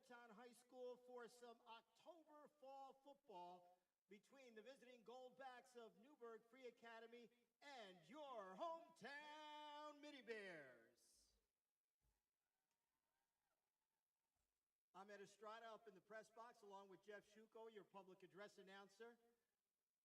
Middletown High School for some October fall football between the visiting Goldbacks of Newburgh Free Academy and your hometown Middie Bears. I'm Ed Estrada up in the press box along with Jeff Shuko, your public address announcer.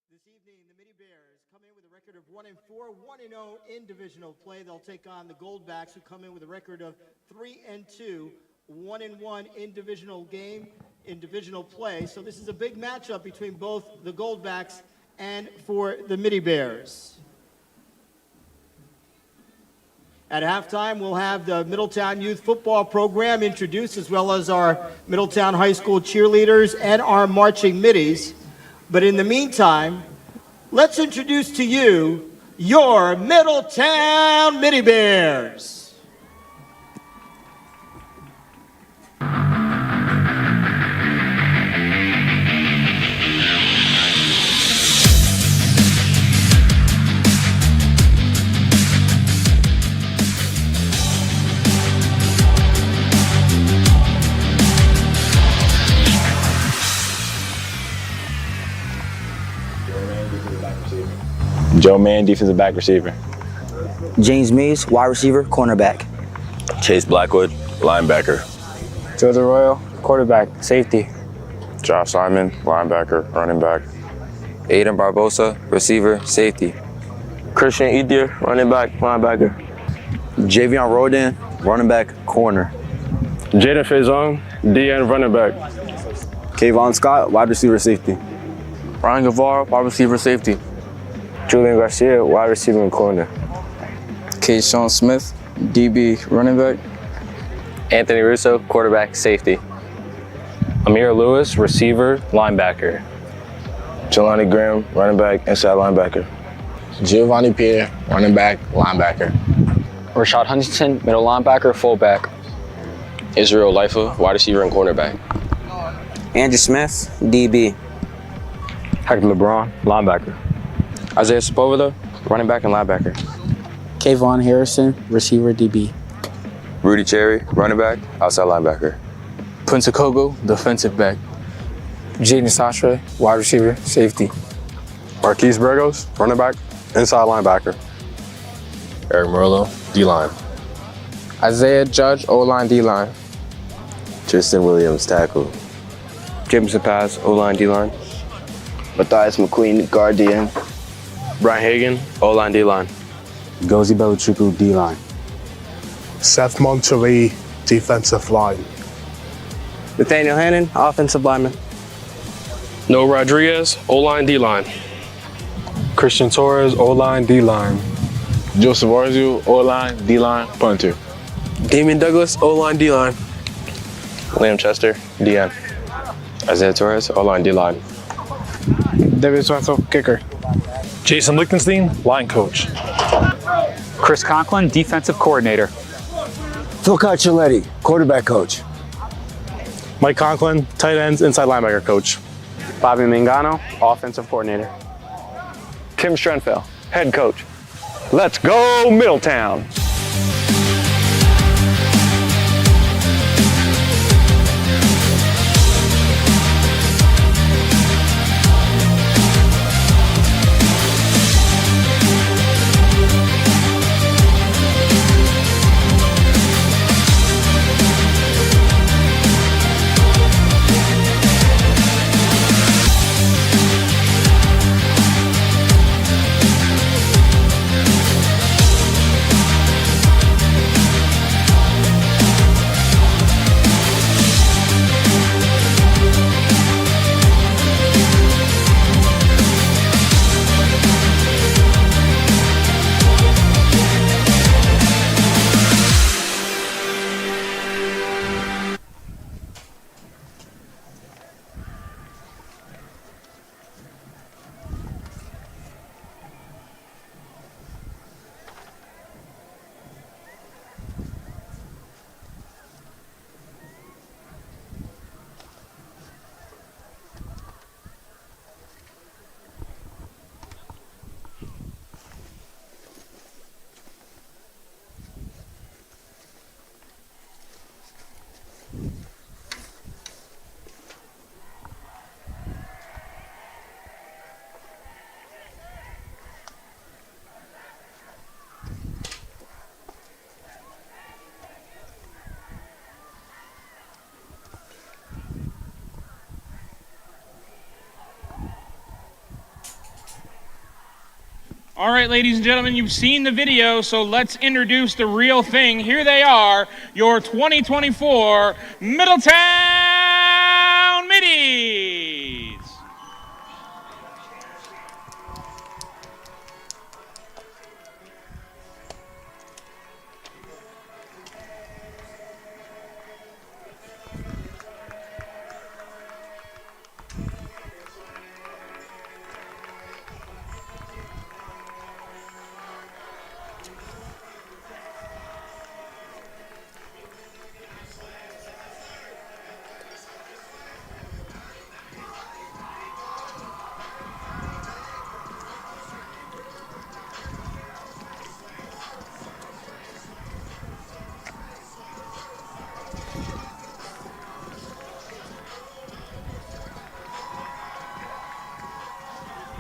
This evening, the Middie Bears come in with a record of 1-4, 1-0 in divisional play. They'll take on the Goldbacks, who come in with a record of 3-2, 1-1 in divisional play. So this is a big matchup between both the Goldbacks and for the Middie Bears. At halftime, we'll have the Middletown Youth Football Program introduced, as well as our Middletown High School cheerleaders and our marching middies. But in the meantime, let's introduce to you your Middletown Middie Bears. Joe Mann, defensive back receiver. James Mees, wide receiver, cornerback. Chase Blackwood, linebacker. Joseph Royal, quarterback, safety. Josh Simon, linebacker, running back. Aiden Barbosa, receiver, safety. Christian Ethier, running back, linebacker. Javion Rodan, running back, corner. Jaden Faison, DN, running back. Kayvon Scott, wide receiver, safety. Ryan Guevara, wide receiver, safety. Julian Garcia, wide receiver and corner. Keyshawn Smith, DB, running back. Anthony Russo, quarterback, safety. Amir Lewis, receiver, linebacker. Jelani Graham, running back, inside linebacker. Giovanni Pierre, running back, linebacker. Rashad Huntington, middle linebacker, fullback. Israel Leifa, wide receiver and cornerback. Andrew Smith, DB. Hector LeBron, linebacker. Isaiah Sepulveda, running back and linebacker. Kayvon Harrison, receiver, DB. Rudy Cherry, running back, outside linebacker. Punta Kogo, defensive back. Jaden Sastre, wide receiver, safety. Marquise Burgos, running back, inside linebacker. Eric Merlo, D-line. Isaiah Judge, O-line, D-line. Tristan Williams, tackle. Jameson Paz, O-line, D-line. Matthias McQueen, guard DN. Brian Hagan, O-line, D-line. Gozi Belichukwu, D-line. Seth Monterey, defensive line. Nathaniel Hannon, offensive lineman. Noah Rodriguez, O-line, D-line. Christian Torres, O-line, D-line. Joseph Arzio, O-line, D-line, punter. Damian Douglas, O-line, D-line. Liam Chester, DN. Isaiah Torres, O-line, D-line. David Swanson, kicker. Jason Lichtenstein, line coach. Chris Conklin, defensive coordinator. Phil Carcialetti, quarterback coach. Mike Conklin, tight ends, inside linebacker coach. Bobby Mangano, offensive coordinator. Tim Strenfeld, head coach. Let's go Middletown! All right, ladies and gentlemen, you've seen the video, so let's introduce the real thing. Here they are, your 2024 Middletown Middies.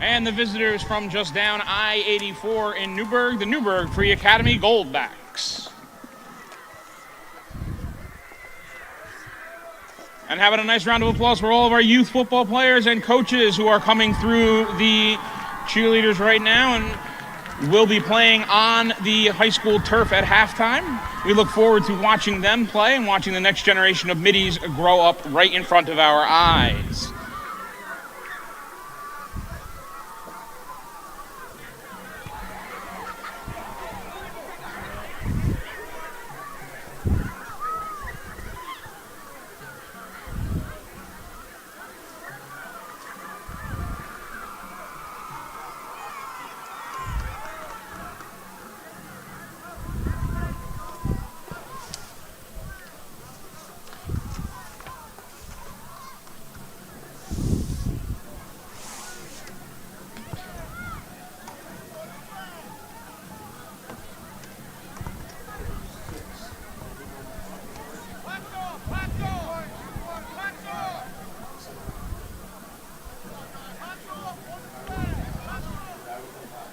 And the visitors from just down I-84 in Newburgh, the Newburgh Free Academy Goldbacks. And having a nice round of applause for all of our youth football players and coaches who are coming through the cheerleaders right now and will be playing on the high school turf at halftime. We look forward to watching them play and watching the next generation of middies grow up right in front of our eyes.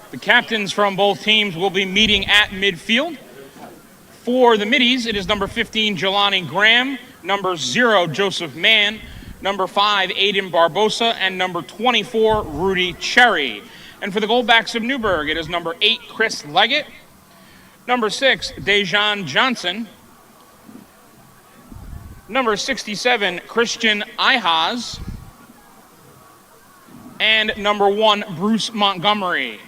The captains from both teams will be meeting at midfield. For the middies, it is number 15, Jelani Graham, number 0, Joseph Mann, number 5, Aiden Barbosa, and number 24, Rudy Cherry. And for the Goldbacks of Newburgh, it is number 8, Chris Leggett, number 6, Dejan Johnson, number 67, Christian Ihaz, and number 1, Bruce Montgomery.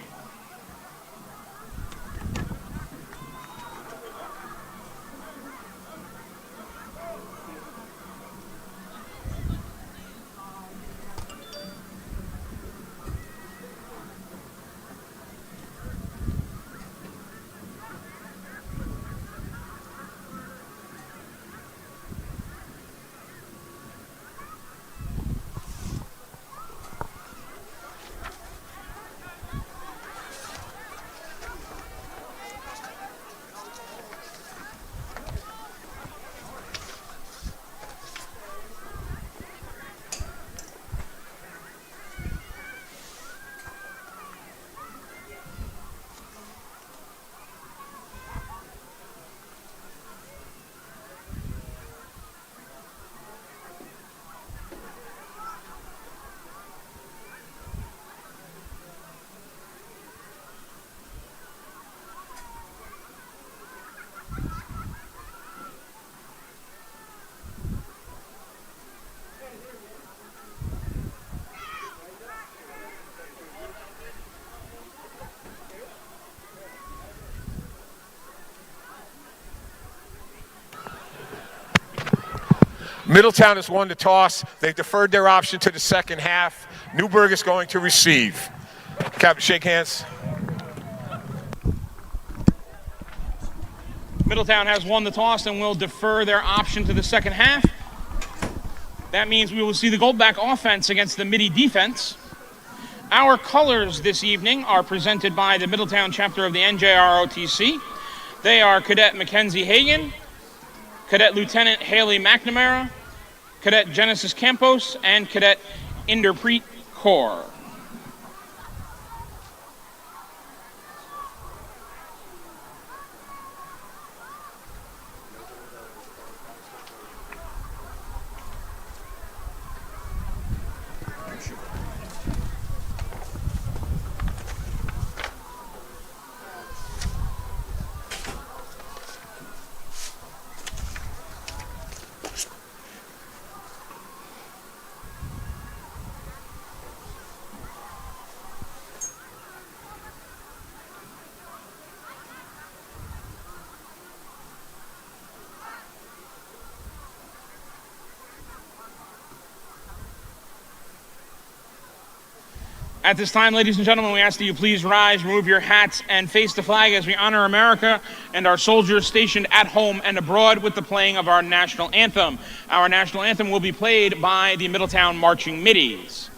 Middletown has won the toss. They deferred their option to the second half. Newburgh is going to receive. Captain, shake hands. Middletown has won the toss and will defer their option to the second half. That means we will see the Goldback offense against the Middie defense. Our colors this evening are presented by the Middletown chapter of the NJROTC. They are Cadet Mackenzie Hagan, Cadet Lieutenant Haley McNamara, Cadet Genesis Campos, and Cadet Inderpreet Kaur. At this time, ladies and gentlemen, we ask that you please rise, remove your hats, and face the flag as we honor America and our soldiers stationed at home and abroad with the playing of our national anthem. Our national anthem will be played by the Middletown Marching Middies.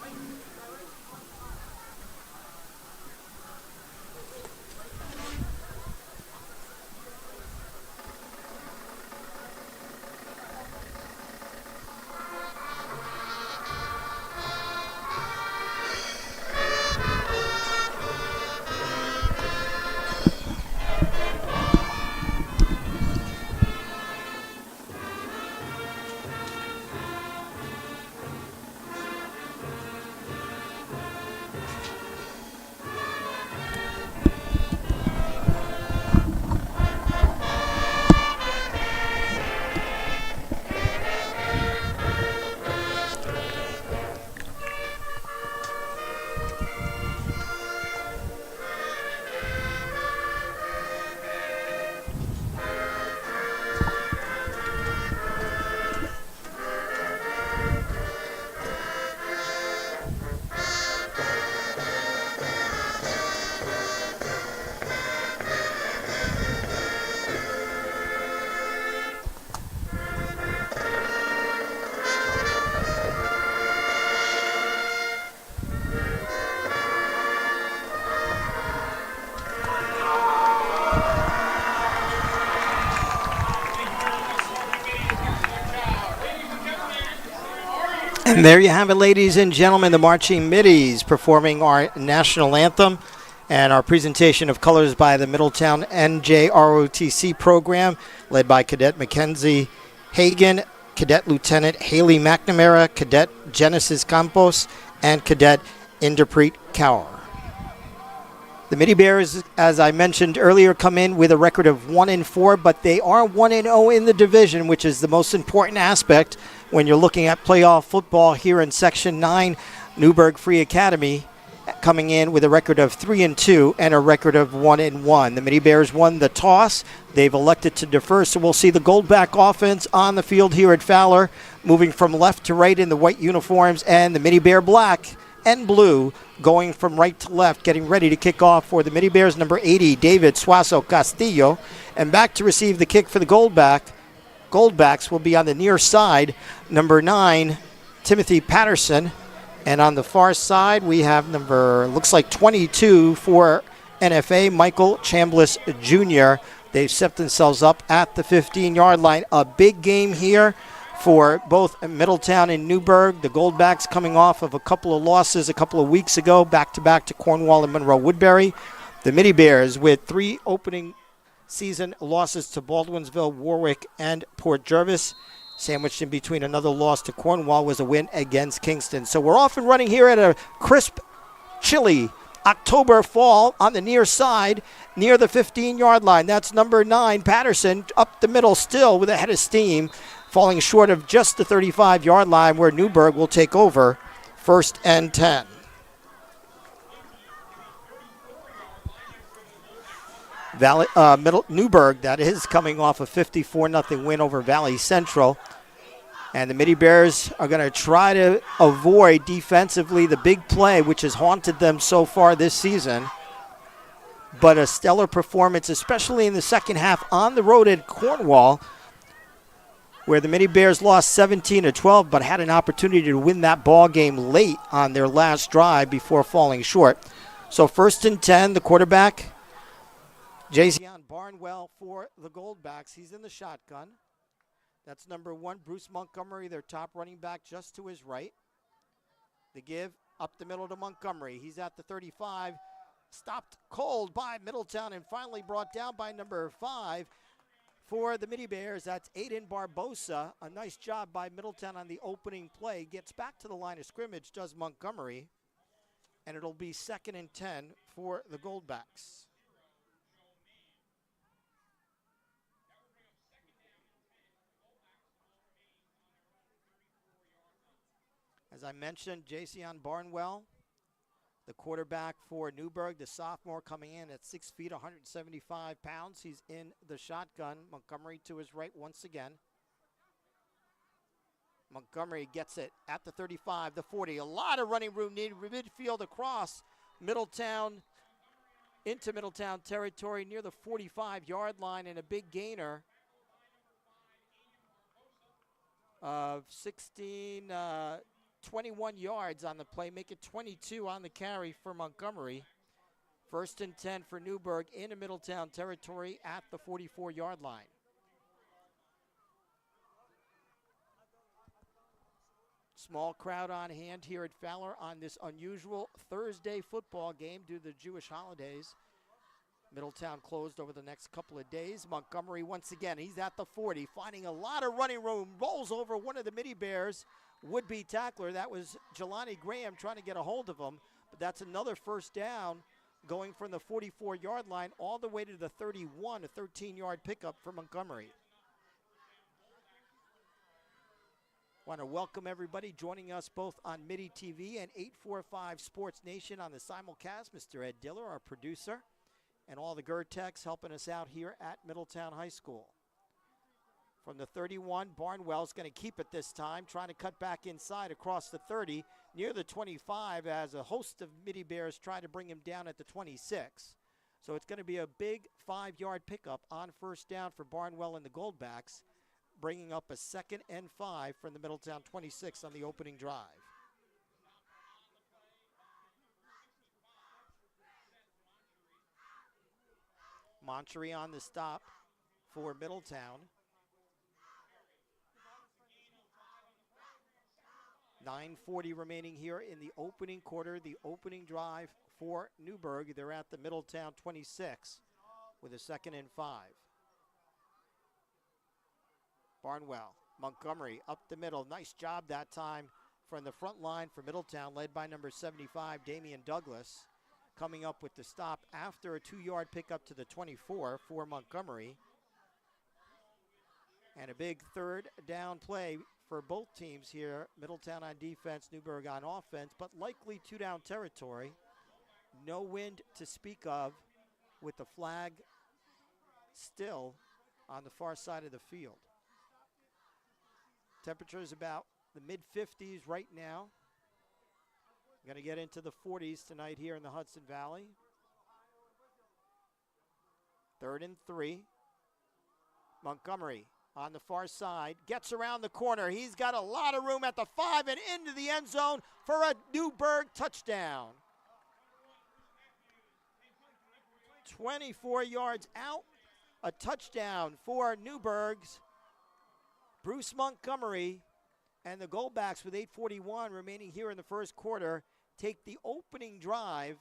And there you have it, ladies and gentlemen, the Marching Middies performing our national anthem and our presentation of colors by the Middletown NJROTC program, led by Cadet Mackenzie Hagan, Cadet Lieutenant Haley McNamara, Cadet Genesis Campos, and Cadet Inderpreet Kaur. The Middy Bears, as I mentioned earlier, come in with a record of 1-4, but they are 1-0 in the division, which is the most important aspect when you're looking at playoff football here in Section 9. Newburgh Free Academy coming in with a record of 3-2 and a record of 1-1. The Middy Bears won the toss. They've elected to defer, so we'll see the Goldback offense on the field here at Fowler, moving from left to right in the white uniforms, and the Middy Bear black and blue going from right to left, getting ready to kick off for the Middy Bears. Number 80, David Suazo Castillo, and back to receive the kick for the Goldbacks will be on the near side, number 9, Timothy Patterson. And on the far side, we have looks like 22 for NFA, Michael Chambliss Jr. They've set themselves up at the 15-yard line. A big game here for both Middletown and Newburgh. The Goldbacks coming off of a couple of losses a couple of weeks ago, back-to-back to Cornwall and Monroe-Woodbury. The Middy Bears with 3 opening season losses to Baldwinsville, Warwick, and Port Jervis. Sandwiched in between another loss to Cornwall was a win against Kingston. So we're off and running here at a crisp, chilly October fall on the near side, near the 15-yard line. That's number 9, Patterson, up the middle still with a head of steam, falling short of just the 35-yard line where Newburgh will take over 1st and 10. Newburgh, that is, coming off a 54-0 win over Valley Central. And the Middy Bears are going to try to avoid defensively the big play, which has haunted them so far this season. But a stellar performance, especially in the second half on the road at Cornwall, where the Middy Bears lost 17-12, but had an opportunity to win that ball game late on their last drive before falling short. So 1st and 10, the quarterback, Jason Barnwell for the Goldbacks. He's in the shotgun. That's number 1, Bruce Montgomery, their top running back, just to his right. The give up the middle to Montgomery. He's at the 35. Stopped cold by Middletown and finally brought down by number 5 for the Middy Bears. That's Aiden Barbosa. A nice job by Middletown on the opening play. Gets back to the line of scrimmage, does Montgomery. And it'll be 2nd and 10 for the Goldbacks. As I mentioned, Jason Barnwell, the quarterback for Newburgh, the sophomore, coming in at 6 feet, 175 pounds. He's in the shotgun. Montgomery to his right once again. Montgomery gets it at the 35, the 40. A lot of running room needed. Midfield across Middletown, into Middletown territory near the 45-yard line, and a big gainer of 21 yards on the play. Make it 22 on the carry for Montgomery. 1st and 10 for Newburgh into Middletown territory at the 44-yard line. Small crowd on hand here at Fowler on this unusual Thursday football game due to the Jewish holidays. Middletown closed over the next couple of days. Montgomery once again, he's at the 40, finding a lot of running room, rolls over one of the Midi Bears would-be tackler. That was Jelani Graham trying to get a hold of him, but that's another first down going from the 44-yard line all the way to the 31, a 13-yard pickup for Montgomery. Want to welcome everybody joining us both on Midi TV and 845 Sports Nation on the simulcast. Mr. Ed Diller, our producer, and all the Gertex helping us out here at Middletown High School. From the 31, Barnwell's going to keep it this time, trying to cut back inside across the 30, near the 25, as a host of Midi Bears try to bring him down at the 26. So it's going to be a big 5-yard pickup on first down for Barnwell and the Goldbacks, bringing up a 2nd and 5 from the Middletown 26 on the opening drive. Monchery on the stop for Middletown. 9:40 remaining here in the opening quarter, the opening drive for Newburgh. They're at the Middletown 26 with a 2nd and 5. Barnwell, Montgomery up the middle. Nice job that time from the front line for Middletown, led by number 75, Damian Douglas, coming up with the stop after a 2-yard pickup to the 24 for Montgomery. And a big 3rd down play for both teams here. Middletown on defense, Newburgh on offense, but likely 2-down territory. No wind to speak of, with the flag still on the far side of the field. Temperature is about the mid-50s right now. We're going to get into the 40s tonight here in the Hudson Valley. 3rd and 3. Montgomery on the far side, gets around the corner. He's got a lot of room at the 5 and into the end zone for a Newburgh touchdown. 24 yards out, a touchdown for Newburgh's Bruce Montgomery, and the Goldbacks with 8:41 remaining here in the first quarter take the opening drive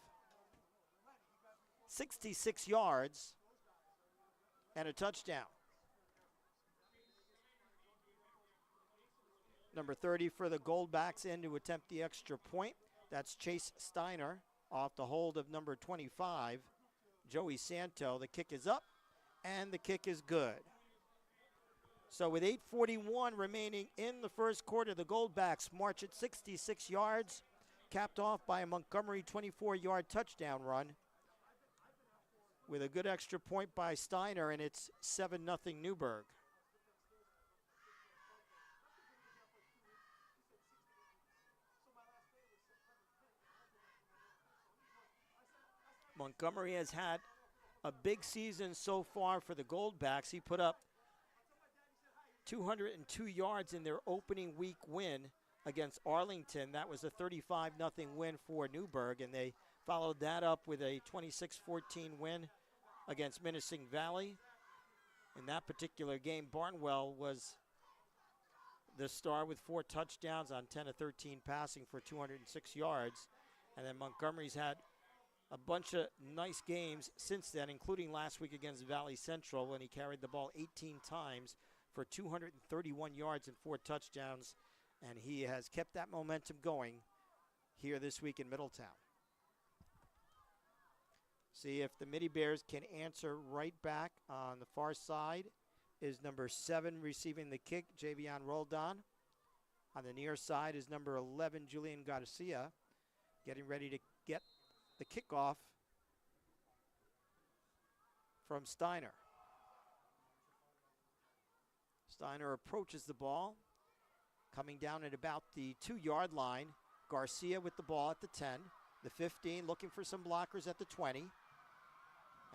66 yards and a touchdown. Number 30 for the Goldbacks in to attempt the extra point. That's Chase Steiner off the hold of number 25, Joey Santo. The kick is up, and the kick is good. So with 8:41 remaining in the first quarter, the Goldbacks march at 66 yards, capped off by a Montgomery 24-yard touchdown run with a good extra point by Steiner, and it's 7-0 Newburgh. Montgomery has had a big season so far for the Goldbacks. He put up 202 yards in their opening week win against Arlington. That was a 35-0 win for Newburgh, and they followed that up with a 26-14 win against Menacing Valley. In that particular game, Barnwell was the star with 4 touchdowns on 10 of 13 passing for 206 yards. And then Montgomery's had a bunch of nice games since then, including last week against Valley Central when he carried the ball 18 times for 231 yards and 4 touchdowns. And he has kept that momentum going here this week in Middletown. See if the Midi Bears can answer right back. On the far side is number 7 receiving the kick, Javion Roldan. On the near side is number 11, Julian Garcia, getting ready to get the kickoff from Steiner. Steiner approaches the ball, Coming down at about the 2-yard line, Garcia with the ball at the 10, the 15, looking for some blockers at the 20.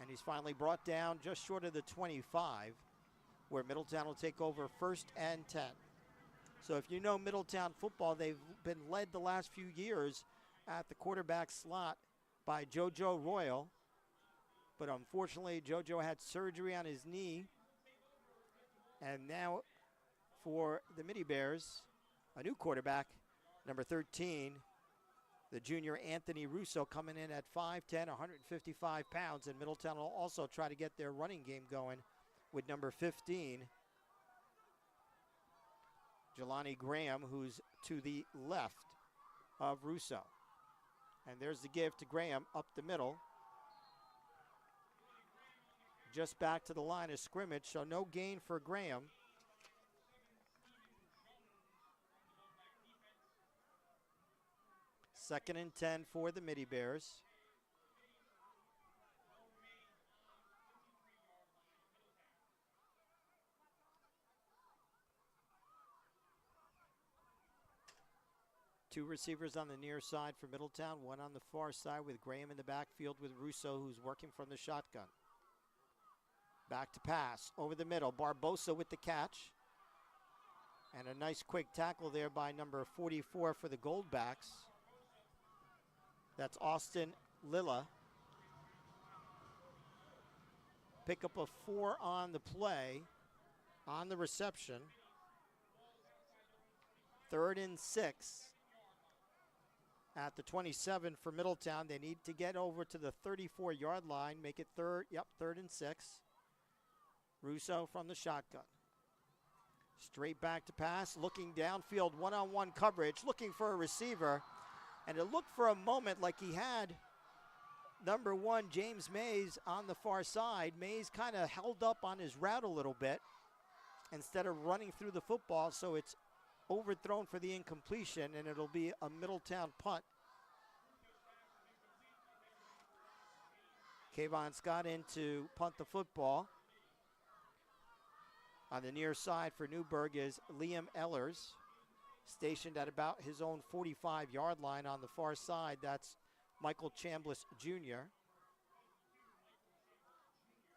And he's finally brought down just short of the 25, where Middletown will take over 1st and 10. So if you know Middletown football, they've been led the last few years at the quarterback slot by JoJo Royal. But unfortunately, JoJo had surgery on his knee. And now for the Midi Bears, a new quarterback, number 13, the junior Anthony Russo, coming in at 5'10", 155 pounds. And Middletown will also try to get their running game going with number 15, Jelani Graham, who's to the left of Russo. And there's the give to Graham up the middle. Just back to the line of scrimmage, so no gain for Graham. Second and 10 for the Midi Bears. Two receivers on the near side for Middletown, one on the far side with Graham in the backfield with Russo, who's working from the shotgun. Back to pass, over the middle, Barbosa with the catch. And a nice quick tackle there by number 44 for the Goldbacks. That's Austin Lilla. Pick up a 4 on the play, on the reception. 3rd and 6 at the 27 for Middletown. They need to get over to the 34-yard line, make it 3rd and 6. Russo from the shotgun. Straight back to pass, looking downfield, one-on-one coverage, looking for a receiver. And it looked for a moment like he had number 1, James Mays, on the far side. Mays kind of held up on his route a little bit instead of running through the football, so it's overthrown for the incompletion, and it'll be a Middletown punt. Kayvon Scott in to punt the football. On the near side for Newburgh is Liam Ellers, stationed at about his own 45-yard line. On the far side, that's Michael Chambliss Jr.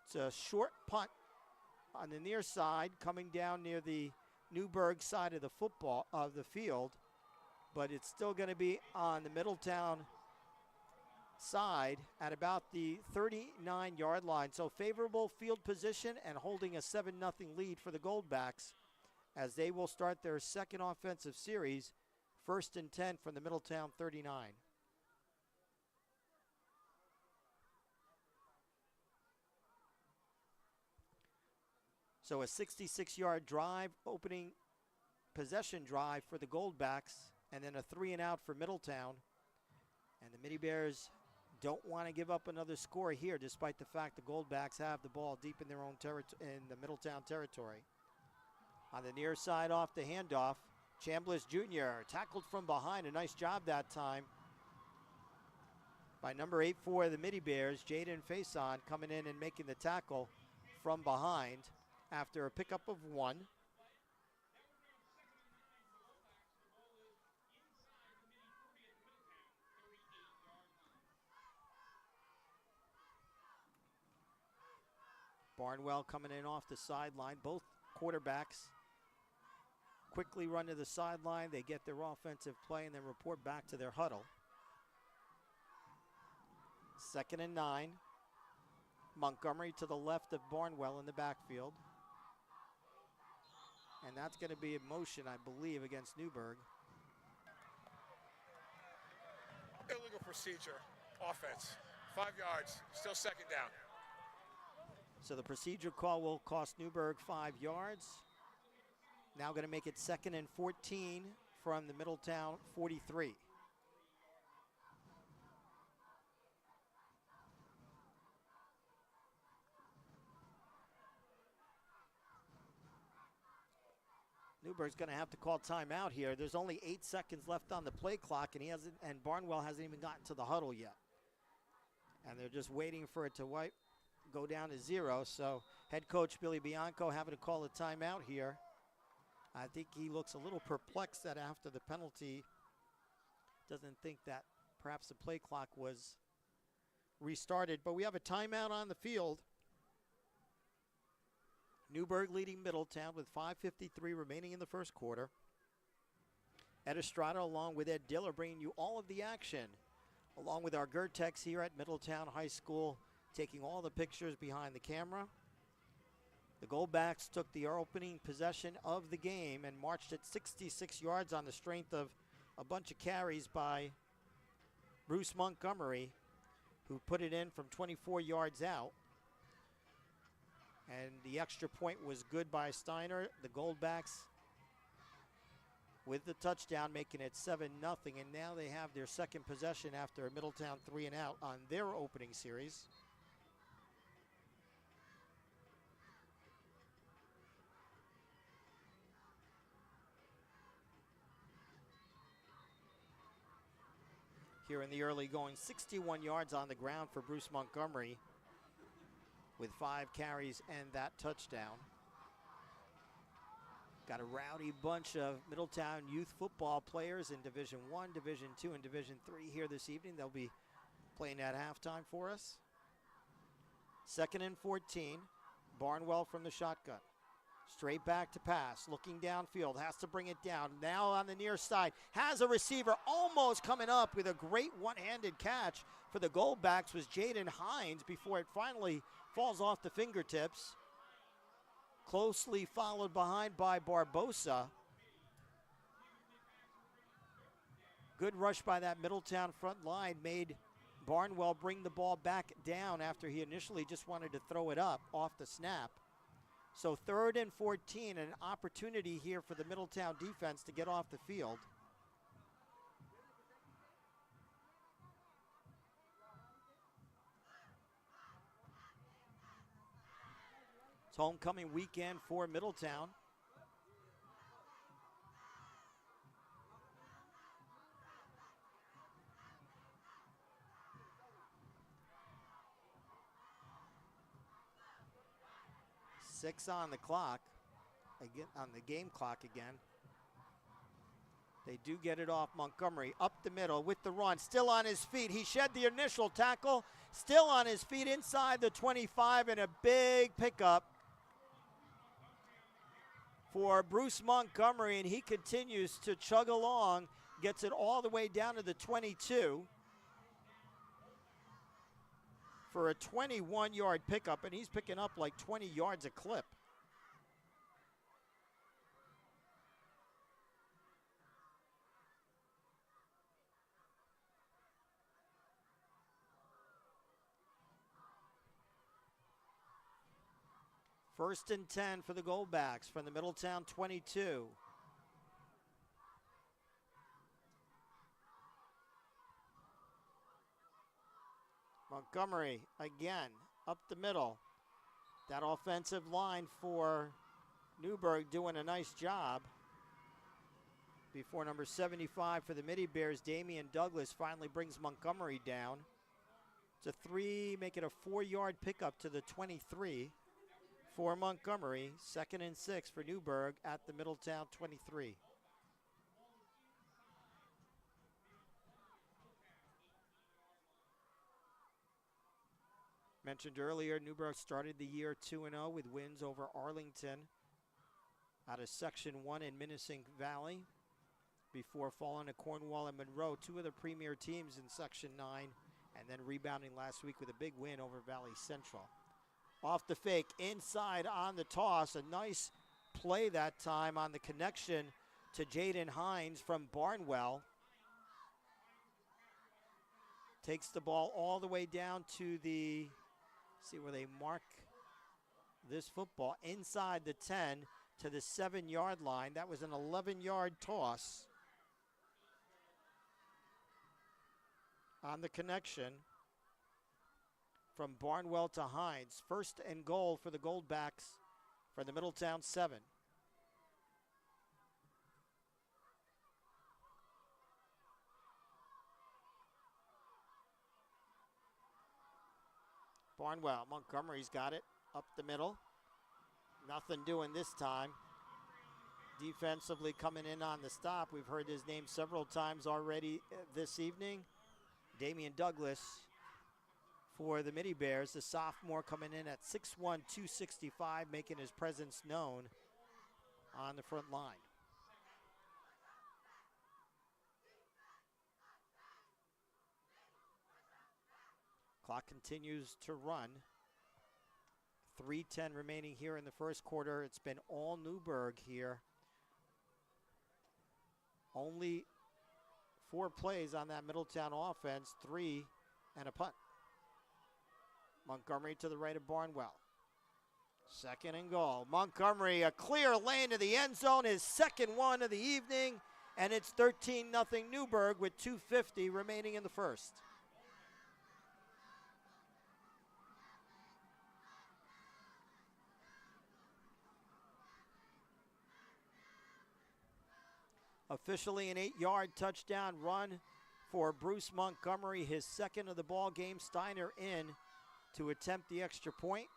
It's a short punt on the near side, coming down near the Newburgh side of the field, but it's still going to be on the Middletown side at about the 39-yard line. So favorable field position and holding a 7-0 lead for the Goldbacks as they will start their second offensive series, 1st and 10 from the Middletown 39. So a 66-yard drive, opening possession drive for the Goldbacks, and then a 3-and-out for Middletown. And the Midi Bears don't want to give up another score here, despite the fact the Goldbacks have the ball deep in their own in the Middletown territory. On the near side off the handoff, Chambliss Jr. tackled from behind. A nice job that time by number 8 for the Midi Bears, Jaden Faison, coming in and making the tackle from behind after a pickup of 1. Barnwell coming in off the sideline. Both quarterbacks quickly run to the sideline. They get their offensive play and then report back to their huddle. 2nd and 9. Montgomery to the left of Barnwell in the backfield. And that's going to be a motion, I believe, against Newburgh. Illegal procedure, offense. 5 yards, still 2nd down. So the procedure call will cost Newburgh 5 yards. Now going to make it 2nd and 14 from the Middletown 43. Newburgh's going to have to call timeout here. There's only 8 seconds left on the play clock, and Barnwell hasn't even gotten to the huddle yet. And they're just waiting for it to go down to 0. So head coach Billy Bianco having to call a timeout here I think he looks a little perplexed that after the penalty, doesn't think that perhaps the play clock was restarted. But we have a timeout on the field. Newburgh leading Middletown with 5:53 remaining in the first quarter. Ed Estrada along with Ed Diller bringing you all of the action, along with our Gertex here at Middletown High School, taking all the pictures behind the camera. The Goldbacks took the opening possession of the game and marched at 66 yards on the strength of a bunch of carries by Bruce Montgomery, who put it in from 24 yards out. And the extra point was good by Steiner. The Goldbacks with the touchdown, making it 7-0. And now they have their second possession after a Middletown 3-and-out on their opening series. Here in the early going, 61 yards on the ground for Bruce Montgomery with 5 carries and that touchdown. Got a rowdy bunch of Middletown youth football players in Division I, Division II, and Division III here this evening. They'll be playing at halftime for us. 2nd and 14, Barnwell from the shotgun. Straight back to pass, looking downfield, has to bring it down. Now on the near side, has a receiver almost coming up with a great one-handed catch for the Goldbacks was Jaden Hines before it finally falls off the fingertips. Closely followed behind by Barbosa. Good rush by that Middletown front line made Barnwell bring the ball back down after he initially just wanted to throw it up off the snap. So 3rd and 14, an opportunity here for the Middletown defense to get off the field. It's homecoming weekend for Middletown. Six on the clock, again on the game clock again. They do get it off. Montgomery up the middle with the run, still on his feet. He shed the initial tackle, still on his feet inside the 25, and a big pickup for Bruce Montgomery, and he continues to chug along, gets it all the way down to the 22 for a 21-yard pickup, and he's picking up like 20 yards a clip. First and 10 for the Goldbacks from the Middletown 22. Montgomery again up the middle. That offensive line for Newburgh doing a nice job. Before number 75 for the Midi Bears, Damian Douglas finally brings Montgomery down. It's a 4-yard pickup to the 23 for Montgomery. 2nd and 6 for Newburgh at the Middletown 23. Mentioned earlier, Newburgh started the year 2-0 with wins over Arlington out of Section 1 in Minisink Valley before falling to Cornwall and Monroe, 2 of the premier teams in Section 9, and then rebounding last week with a big win over Valley Central. Off the fake, inside on the toss, a nice play that time on the connection to Jaden Hines from Barnwell. Takes the ball all the way down to the, see where they mark this football, inside the 10 to the 7-yard line. That was an 11-yard toss on the connection from Barnwell to Hines. 1st and goal for the Goldbacks for the Middletown 7. Barnwell, Montgomery's got it up the middle. Nothing doing this time. Defensively coming in on the stop. We've heard his name several times already this evening. Damian Douglas for the Midi Bears, the sophomore coming in at 6'1", 265, making his presence known on the front line. Clock continues to run. 3:10 remaining here in the first quarter. It's been all Newburgh here. Only 4 plays on that Middletown offense, 3 and a punt. Montgomery to the right of Barnwell. 2nd and goal. Montgomery, a clear lane to the end zone, his second one of the evening, and it's 13-0 Newburgh with 2:50 remaining in the first. Officially an 8-yard touchdown run for Bruce Montgomery, his second of the ball game. Steiner in to attempt the extra point.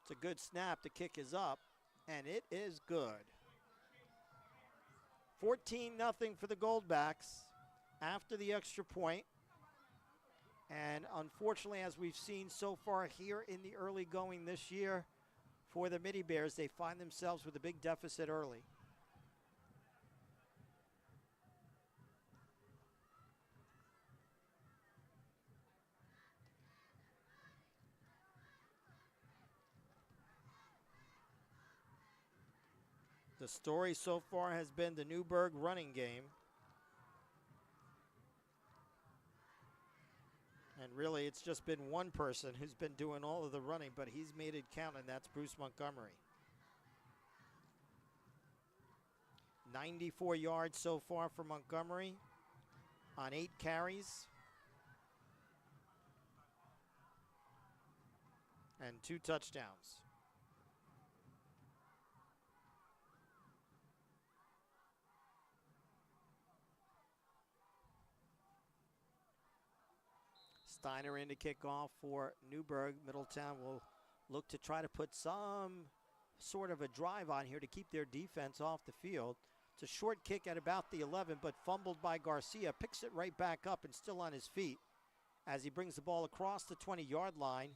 It's a good snap. The kick is up, and it is good. 14-0 for the Goldbacks after the extra point. And unfortunately, as we've seen so far here in the early going this year for the Midi Bears, they find themselves with a big deficit early. The story so far has been the Newburgh running game. And really, it's just been one person who's been doing all of the running, but he's made it count, and that's Bruce Montgomery. 94 yards so far for Montgomery on 8 carries. And 2 touchdowns. Steiner in to kick off for Newburgh. Middletown will look to try to put some sort of a drive on here to keep their defense off the field. It's a short kick at about the 11, but fumbled by Garcia. Picks it right back up and still on his feet as he brings the ball across the 20-yard line.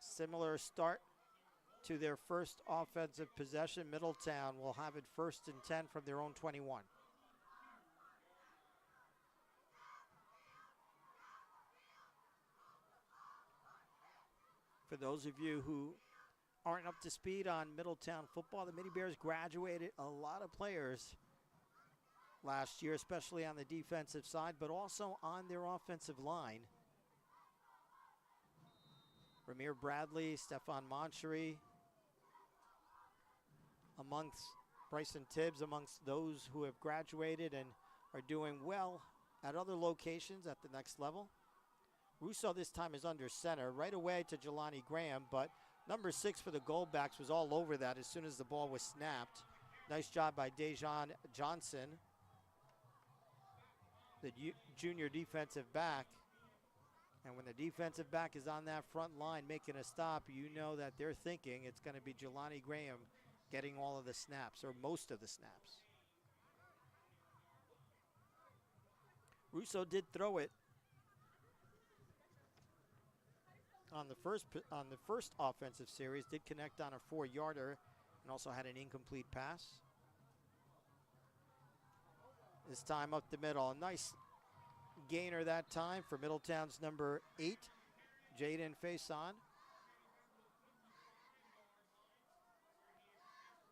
Similar start to their first offensive possession. Middletown will have it 1st and 10 from their own 21. For those of you who aren't up to speed on Middletown football, the Midi Bears graduated a lot of players last year, especially on the defensive side, but also on their offensive line. Ramir Bradley, Stefan Monchery, amongst Bryson Tibbs, amongst those who have graduated and are doing well at other locations at the next level. Russo this time is under center, right away to Jelani Graham, but number 6 for the Goldbacks was all over that as soon as the ball was snapped. Nice job by Dejan Johnson, the junior defensive back. And when the defensive back is on that front line making a stop, you know that they're thinking it's going to be Jelani Graham getting all of the snaps, or most of the snaps. Russo did throw it on the first offensive series, did connect on a 4-yarder and also had an incomplete pass. This time up the middle, a nice gainer that time for Middletown's number 8, Jaden Faison.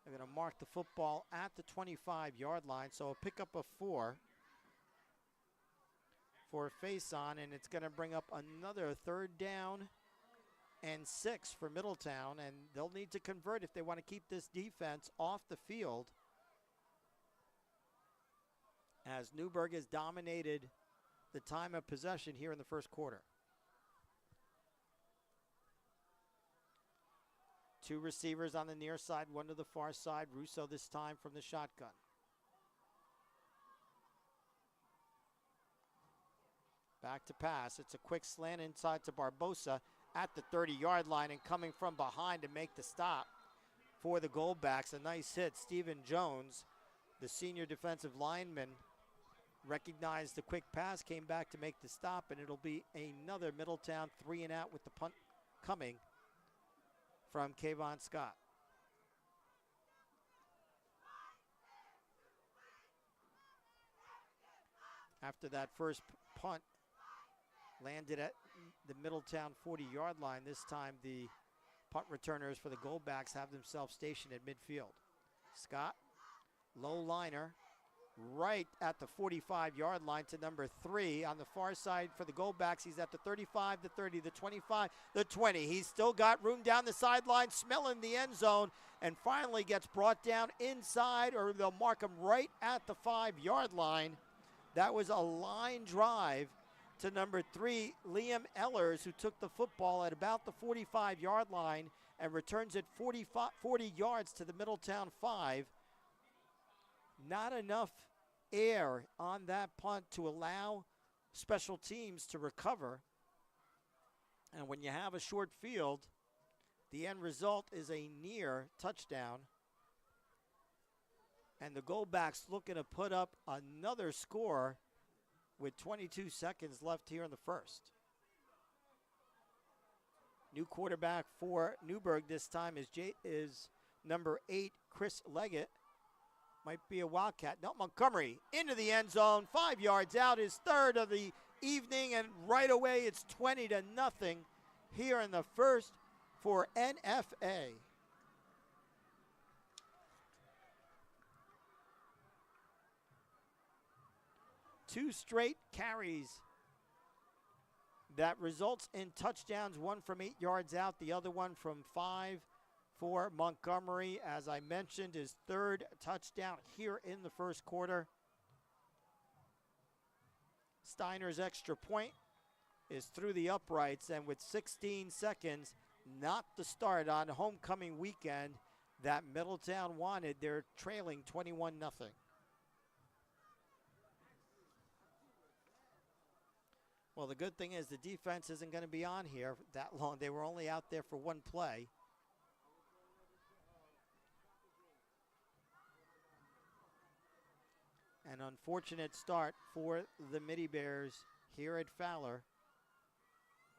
They're going to mark the football at the 25-yard line, so a pickup of 4 for Faison, and it's going to bring up another 3rd down and 6 for Middletown, and they'll need to convert if they want to keep this defense off the field, as Newburgh has dominated the time of possession here in the first quarter. 2 receivers on the near side, 1 to the far side. Russo this time from the shotgun. Back to pass. It's a quick slant inside to Barbosa at the 30-yard line, and coming from behind to make the stop for the Goldbacks. A nice hit. Stephen Jones, the senior defensive lineman, recognized the quick pass, came back to make the stop, and it'll be another Middletown 3-and-out with the punt coming from Kayvon Scott. After that first punt landed at the Middletown 40-yard line, this time the punt returners for the Goldbacks have themselves stationed at midfield. Scott, low liner, right at the 45-yard line to number 3. On the far side for the Goldbacks, he's at the 35, the 30, the 25, the 20. He's still got room down the sideline, smelling the end zone, and finally gets brought down inside, or they'll mark him right at the 5-yard line. That was a line drive to number 3, Liam Ellers, who took the football at about the 45-yard line and returns it 40 yards to the Middletown 5. Not enough air on that punt to allow special teams to recover. And when you have a short field, the end result is a near touchdown. And the Goldbacks looking to put up another score with 22 seconds left here in the first. New quarterback for Newburgh this time is number 8, Chris Leggett. Might be a Wildcat. No, Montgomery into the end zone, 5 yards out, his third of the evening, and right away it's 20-0 here in the first for NFA. Two straight carries that results in touchdowns, one from 8 yards out, the other one from 5 for Montgomery. As I mentioned, his third touchdown here in the first quarter. Steiner's extra point is through the uprights, and with 16 seconds, not the start on homecoming weekend that Middletown wanted. They're trailing 21-0. Well, the good thing is the defense isn't going to be on here that long. They were only out there for one play. An unfortunate start for the Midi Bears here at Fowler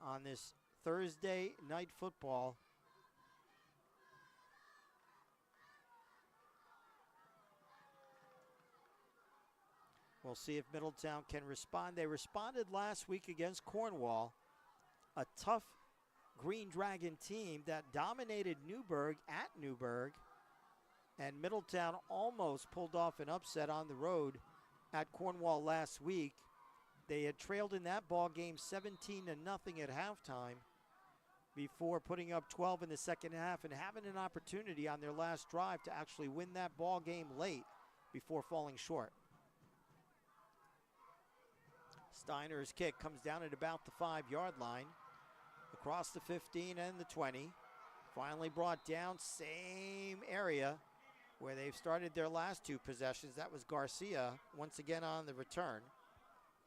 on this Thursday night football. We'll see if Middletown can respond. They responded last week against Cornwall, a tough Green Dragon team that dominated Newburgh at Newburgh, and Middletown almost pulled off an upset on the road at Cornwall last week. They had trailed in that ball game 17-0 at halftime before putting up 12 in the second half and having an opportunity on their last drive to actually win that ball game late before falling short. Steiner's kick comes down at about the 5-yard line, across the 15 and the 20. Finally brought down, same area where they've started their last two possessions. That was Garcia once again on the return.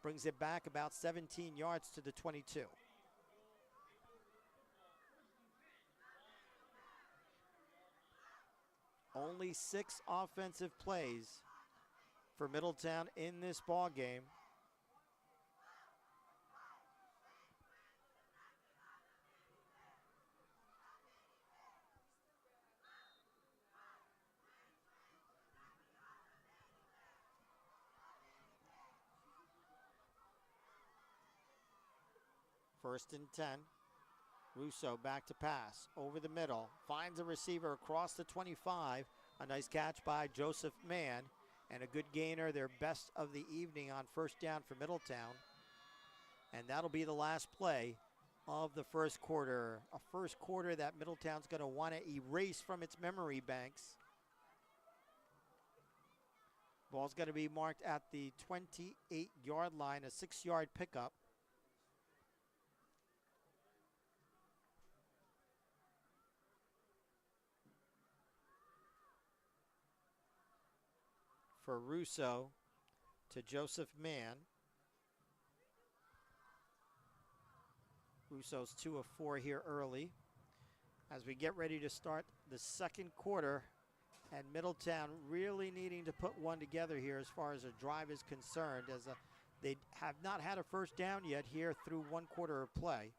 Brings it back about 17 yards to the 22. Only 6 offensive plays for Middletown in this ball game. First and 10. Russo back to pass. Over the middle. Finds a receiver across the 25. A nice catch by Joseph Mann. And a good gainer, their best of the evening on first down for Middletown. And that'll be the last play of the first quarter. A first quarter that Middletown's going to want to erase from its memory banks. Ball's going to be marked at the 28-yard line, a 6-yard pickup. For Russo to Joseph Mann. Russo's 2 of 4 here early. As we get ready to start the second quarter, and Middletown really needing to put one together here as far as a drive is concerned, as they have not had a first down yet here through 1 quarter of play.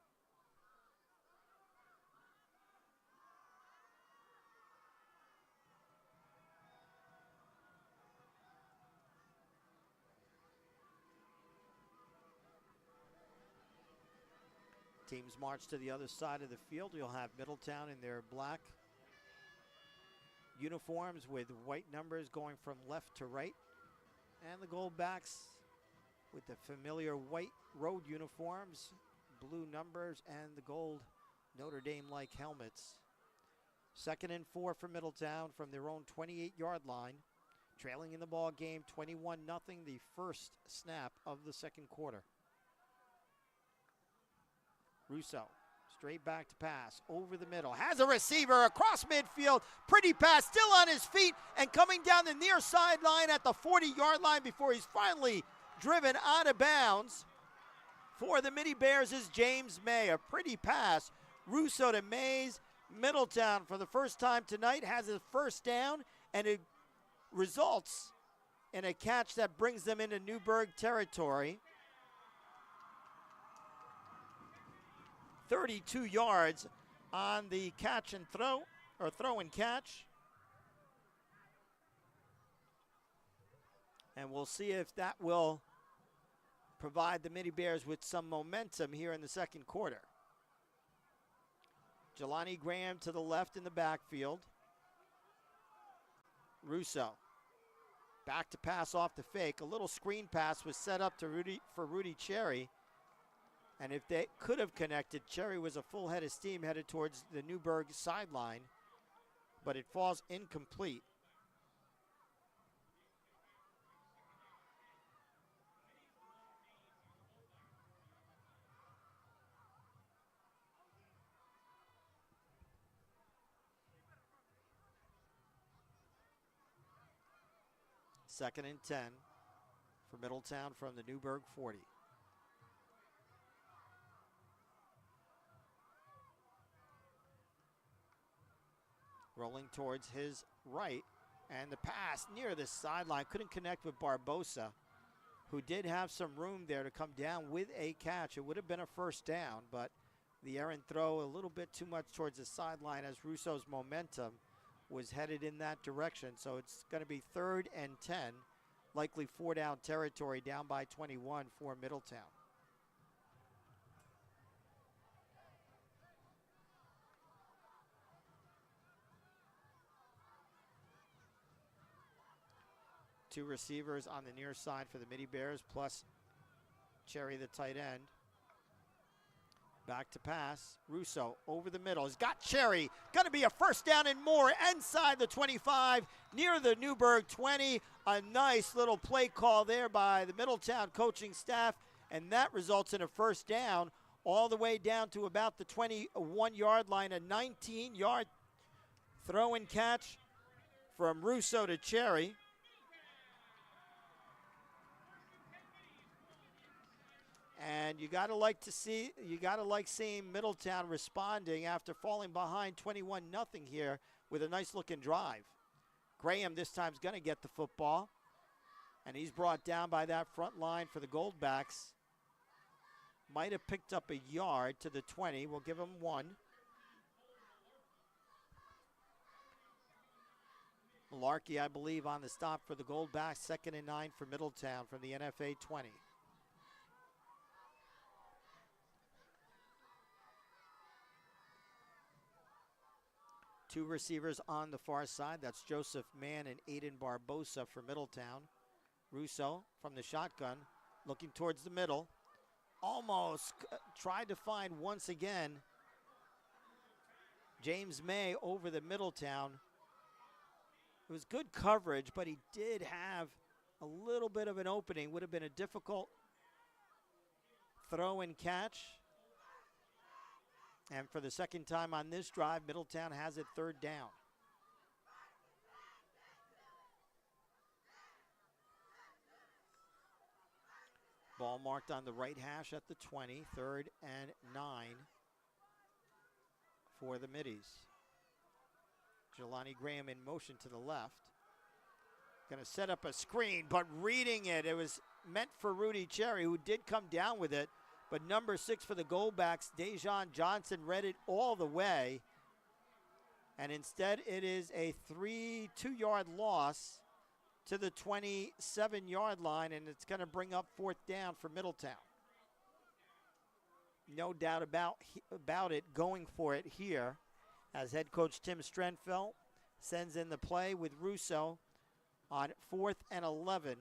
Teams march to the other side of the field. You'll have Middletown in their black uniforms with white numbers going from left to right. And the Goldbacks with the familiar white road uniforms, blue numbers, and the gold Notre Dame-like helmets. 2nd and 4 for Middletown from their own 28-yard line. Trailing in the ball game 21-0, the first snap of the second quarter. Russo, straight back to pass, over the middle, has a receiver across midfield, pretty pass, still on his feet, and coming down the near sideline at the 40-yard line before he's finally driven out of bounds. For the Midi Bears is James May, a pretty pass. Russo to Mays. Middletown, for the first time tonight, has a first down, and it results in a catch that brings them into Newburgh territory. 32 yards on the catch and throw, or throw and catch. And we'll see if that will provide the Midi Bears with some momentum here in the second quarter. Jelani Graham to the left in the backfield. Russo back to pass off the fake. A little screen pass was set up to Rudy Cherry. And if they could have connected, Cherry was a full head of steam headed towards the Newburgh sideline, but it falls incomplete. Second and 10 for Middletown from the Newburgh 40. Rolling towards his right, and the pass near the sideline. Couldn't connect with Barbosa, who did have some room there to come down with a catch. It would have been a first down, but the errant throw a little bit too much towards the sideline as Russo's momentum was headed in that direction. So it's going to be 3rd and 10, likely 4-down territory, down by 21 for Middletown. Two receivers on the near side for the Midi Bears, plus Cherry, the tight end. Back to pass. Russo over the middle. He's got Cherry. Going to be a first down and more inside the 25, near the Newburgh 20. A nice little play call there by the Middletown coaching staff, and that results in a first down all the way down to about the 21-yard line. A 19-yard throw and catch from Russo to Cherry. And you gotta like seeing Middletown responding after falling behind 21-0 here with a nice looking drive. Graham this time is gonna get the football, and he's brought down by that front line for the Goldbacks. Might have picked up a yard to the 20. We'll give him 1. Malarkey, I believe, on the stop for the Goldbacks. 2nd and 9 for Middletown from the NFA 20. Two receivers on the far side. That's Joseph Mann and Aiden Barbosa for Middletown. Russo from the shotgun, looking towards the middle. Almost tried to find once again James May over the Middletown. It was good coverage, but he did have a little bit of an opening. Would have been a difficult throw and catch. And for the second time on this drive, Middletown has it 3rd down. Ball marked on the right hash at the 20, 3rd and 9 for the Middies. Jelani Graham in motion to the left. Going to set up a screen, but reading it. It was meant for Rudy Cherry, who did come down with it. But number 6 for the Goldbacks, Dejon Johnson, read it all the way. And instead, it is a 2-yard loss to the 27-yard line, and it's going to bring up 4th down for Middletown. No doubt about it, going for it here as head coach Tim Strenfeld sends in the play with Russo on 4th and 11.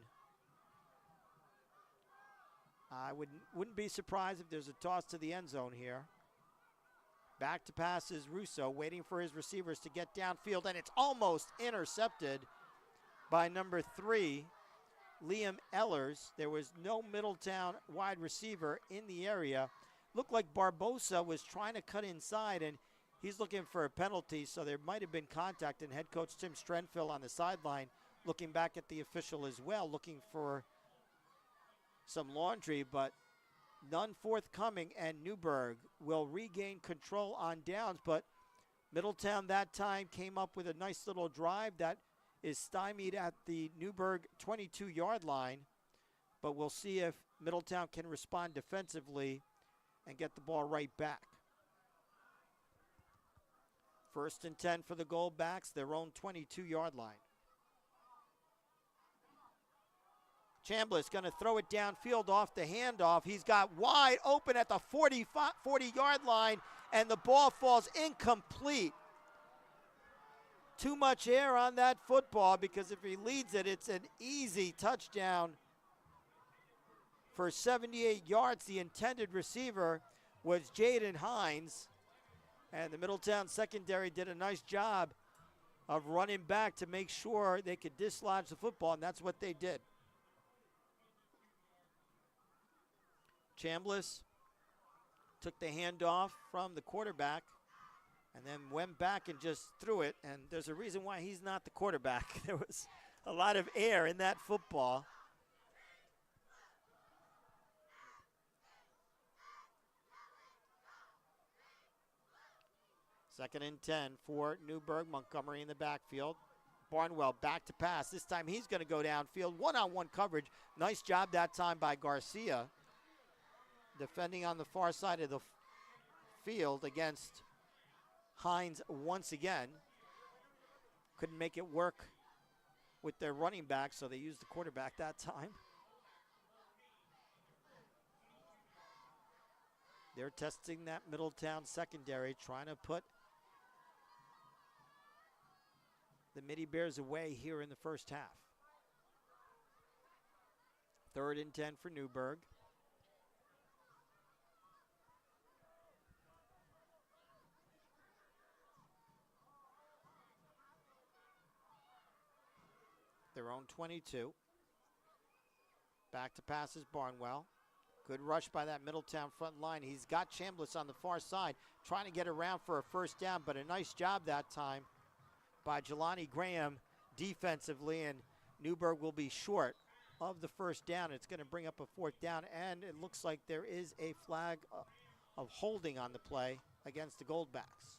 I wouldn't be surprised if there's a toss to the end zone here. Back to pass is Russo, waiting for his receivers to get downfield, and it's almost intercepted by number 3, Liam Ellers. There was no Middletown wide receiver in the area. Looked like Barbosa was trying to cut inside, and he's looking for a penalty, so there might have been contact, and head coach Tim Strenfeld on the sideline looking back at the official as well, looking for some laundry, but none forthcoming, and Newburgh will regain control on downs, but Middletown that time came up with a nice little drive that is stymied at the Newburgh 22-yard line, but we'll see if Middletown can respond defensively and get the ball right back. 1st and 10 for the Goldbacks, their own 22-yard line. Chambliss going to throw it downfield off the handoff. He's got wide open at the 40-yard line, and the ball falls incomplete. Too much air on that football, because if he leads it, it's an easy touchdown for 78 yards. The intended receiver was Jaden Hines, and the Middletown secondary did a nice job of running back to make sure they could dislodge the football, and that's what they did. Chambliss took the handoff from the quarterback and then went back and just threw it, and there's a reason why he's not the quarterback. There was a lot of air in that football. Second and 10 for Newburgh. Montgomery in the backfield. Barnwell back to pass. This time he's going to go downfield. One-on-one coverage. Nice job that time by Garcia, defending on the far side of the field against Hines once again. Couldn't make it work with their running back, so they used the quarterback that time. They're testing that Middletown secondary, trying to put the Midi Bears away here in the first half. 3rd and 10 for Newburgh. Their own 22. Back to pass is Barnwell. Good rush by that Middletown front line. He's got Chambliss on the far side, trying to get around for a first down, but a nice job that time by Jelani Graham defensively, and Newburgh will be short of the first down. It's going to bring up a 4th down, and it looks like there is a flag of holding on the play against the Goldbacks.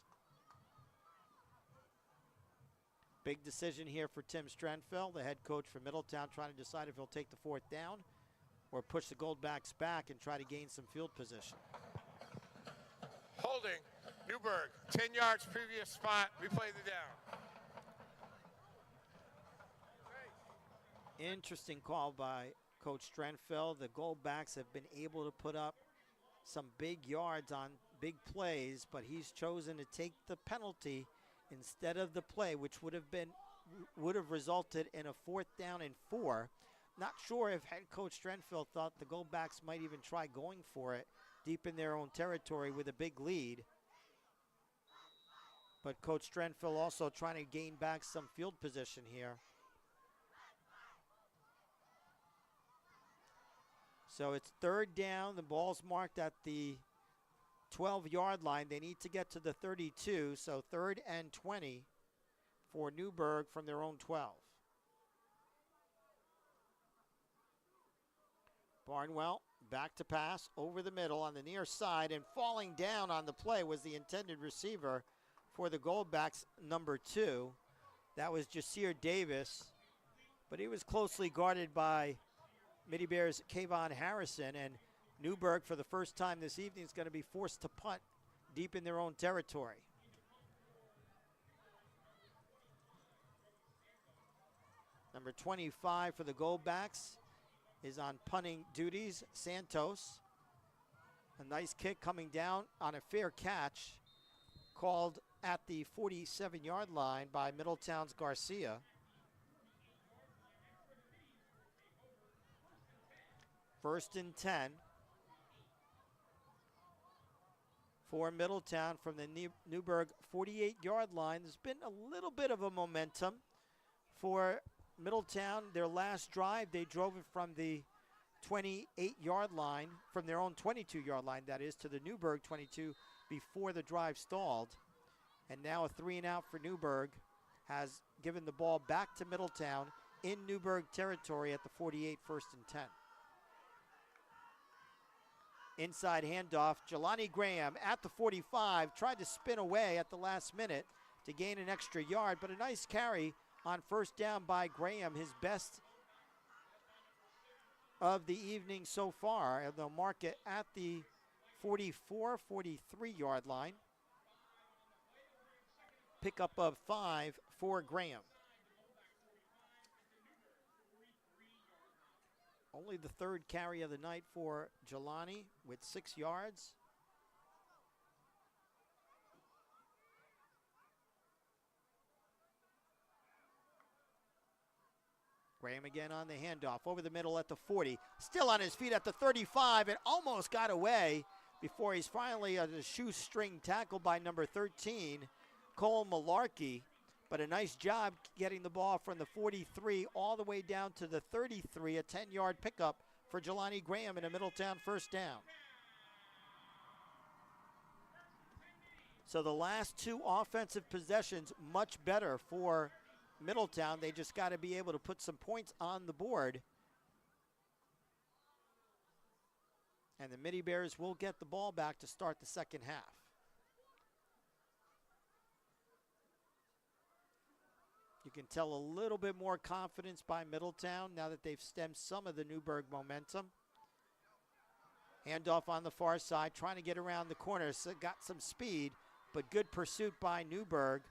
Big decision here for Tim Strenfeld, the head coach for Middletown, trying to decide if he'll take the 4th down or push the Goldbacks back and try to gain some field position. Holding, Newburgh, 10 yards previous spot, replay the down. Interesting call by Coach Strenfeld. The Goldbacks have been able to put up some big yards on big plays, but he's chosen to take the penalty instead of the play, which would have resulted in a 4th down and 4. Not sure if head coach Strenfeld thought the Goldbacks might even try going for it deep in their own territory with a big lead. But Coach Strenfeld also trying to gain back some field position here. So it's 3rd down. The ball's marked at the 12-yard line. They need to get to the 32, so 3rd and 20 for Newburgh from their own 12. Barnwell back to pass over the middle on the near side, and falling down on the play was the intended receiver for the Goldbacks, number 2. That was Jasir Davis, but he was closely guarded by Midi Bears' Kayvon Harrison, and Newburgh, for the first time this evening, is going to be forced to punt deep in their own territory. Number 25 for the Goldbacks is on punting duties, Santos. A nice kick coming down on a fair catch, called at the 47-yard line by Middletown's Garcia. First and 10 for Middletown from the Newburgh 48-yard line. There's been a little bit of a momentum for Middletown. Their last drive, they drove it from the 28-yard line, from their own 22-yard line, that is, to the Newburgh 22 before the drive stalled. And now a 3-and-out for Newburgh has given the ball back to Middletown in Newburgh territory at the 48, first and 10. Inside handoff, Jelani Graham at the 45, tried to spin away at the last minute to gain an extra yard, but a nice carry on first down by Graham, his best of the evening so far. And they'll mark it at the 44, 43-yard line. Pickup of 5 for Graham. Only the third carry of the night for Jelani with 6 yards. Graham again on the handoff, over the middle at the 40. Still on his feet at the 35 and almost got away before he's finally a shoestring tackle by number 13, Cole Malarkey. But a nice job getting the ball from the 43 all the way down to the 33, a 10-yard pickup for Jelani Graham in a Middletown first down. So the last 2 offensive possessions, much better for Middletown. They just got to be able to put some points on the board. And the Midi Bears will get the ball back to start the second half. You can tell a little bit more confidence by Middletown now that they've stemmed some of the Newburgh momentum. Handoff on the far side, trying to get around the corner. So got some speed, but good pursuit by Newburgh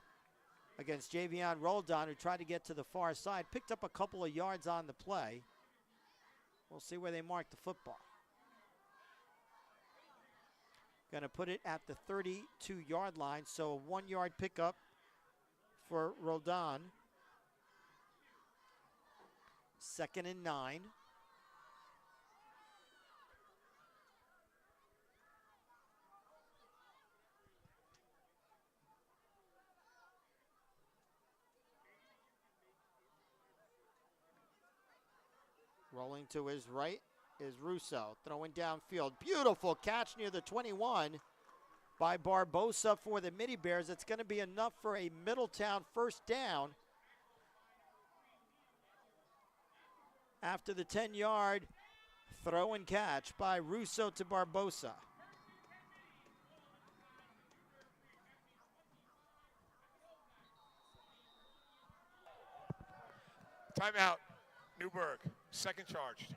against Javion Roldan, who tried to get to the far side. Picked up a couple of yards on the play. We'll see where they mark the football. Going to put it at the 32-yard line, so a 1-yard pickup for Roldan. 2nd and 9. Rolling to his right is Russo, throwing downfield. Beautiful catch near the 21 by Barbosa for the Midi Bears. It's going to be enough for a Middletown first down after the 10-yard throw and catch by Russo to Barbosa. Timeout, Newburgh, second charged.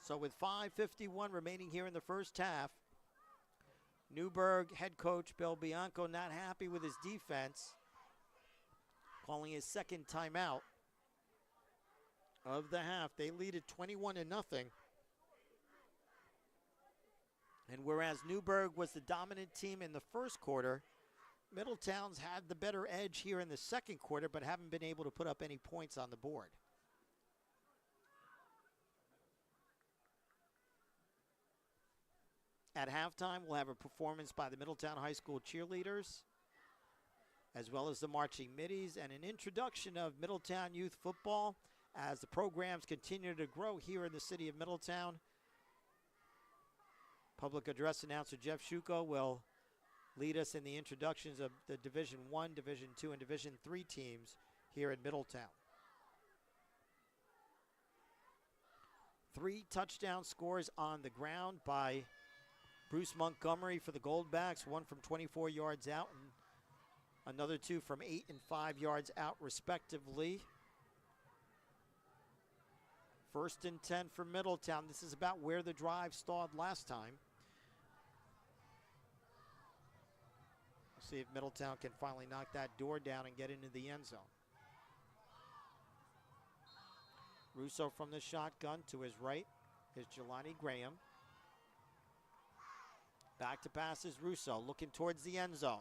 So with 5:51 remaining here in the first half, Newburgh head coach Bill Bianco not happy with his defense, calling his second timeout of the half. They lead at 21-0. And whereas Newburgh was the dominant team in the first quarter, Middletown's had the better edge here in the second quarter, but haven't been able to put up any points on the board. At halftime, we'll have a performance by the Middletown High School cheerleaders, as well as the marching middies, and an introduction of Middletown youth football as the programs continue to grow here in the city of Middletown. Public address announcer Jeff Shuko will lead us in the introductions of the Division I, Division II, and Division III teams here in Middletown. 3 touchdown scores on the ground by Bruce Montgomery for the Goldbacks, 1 from 24 yards out and another 2 from 8 and 5 yards out respectively. 1st and 10 for Middletown. This is about where the drive stalled last time. We'll see if Middletown can finally knock that door down and get into the end zone. Russo from the shotgun. To his right is Jelani Graham. Back to pass is Russo, looking towards the end zone.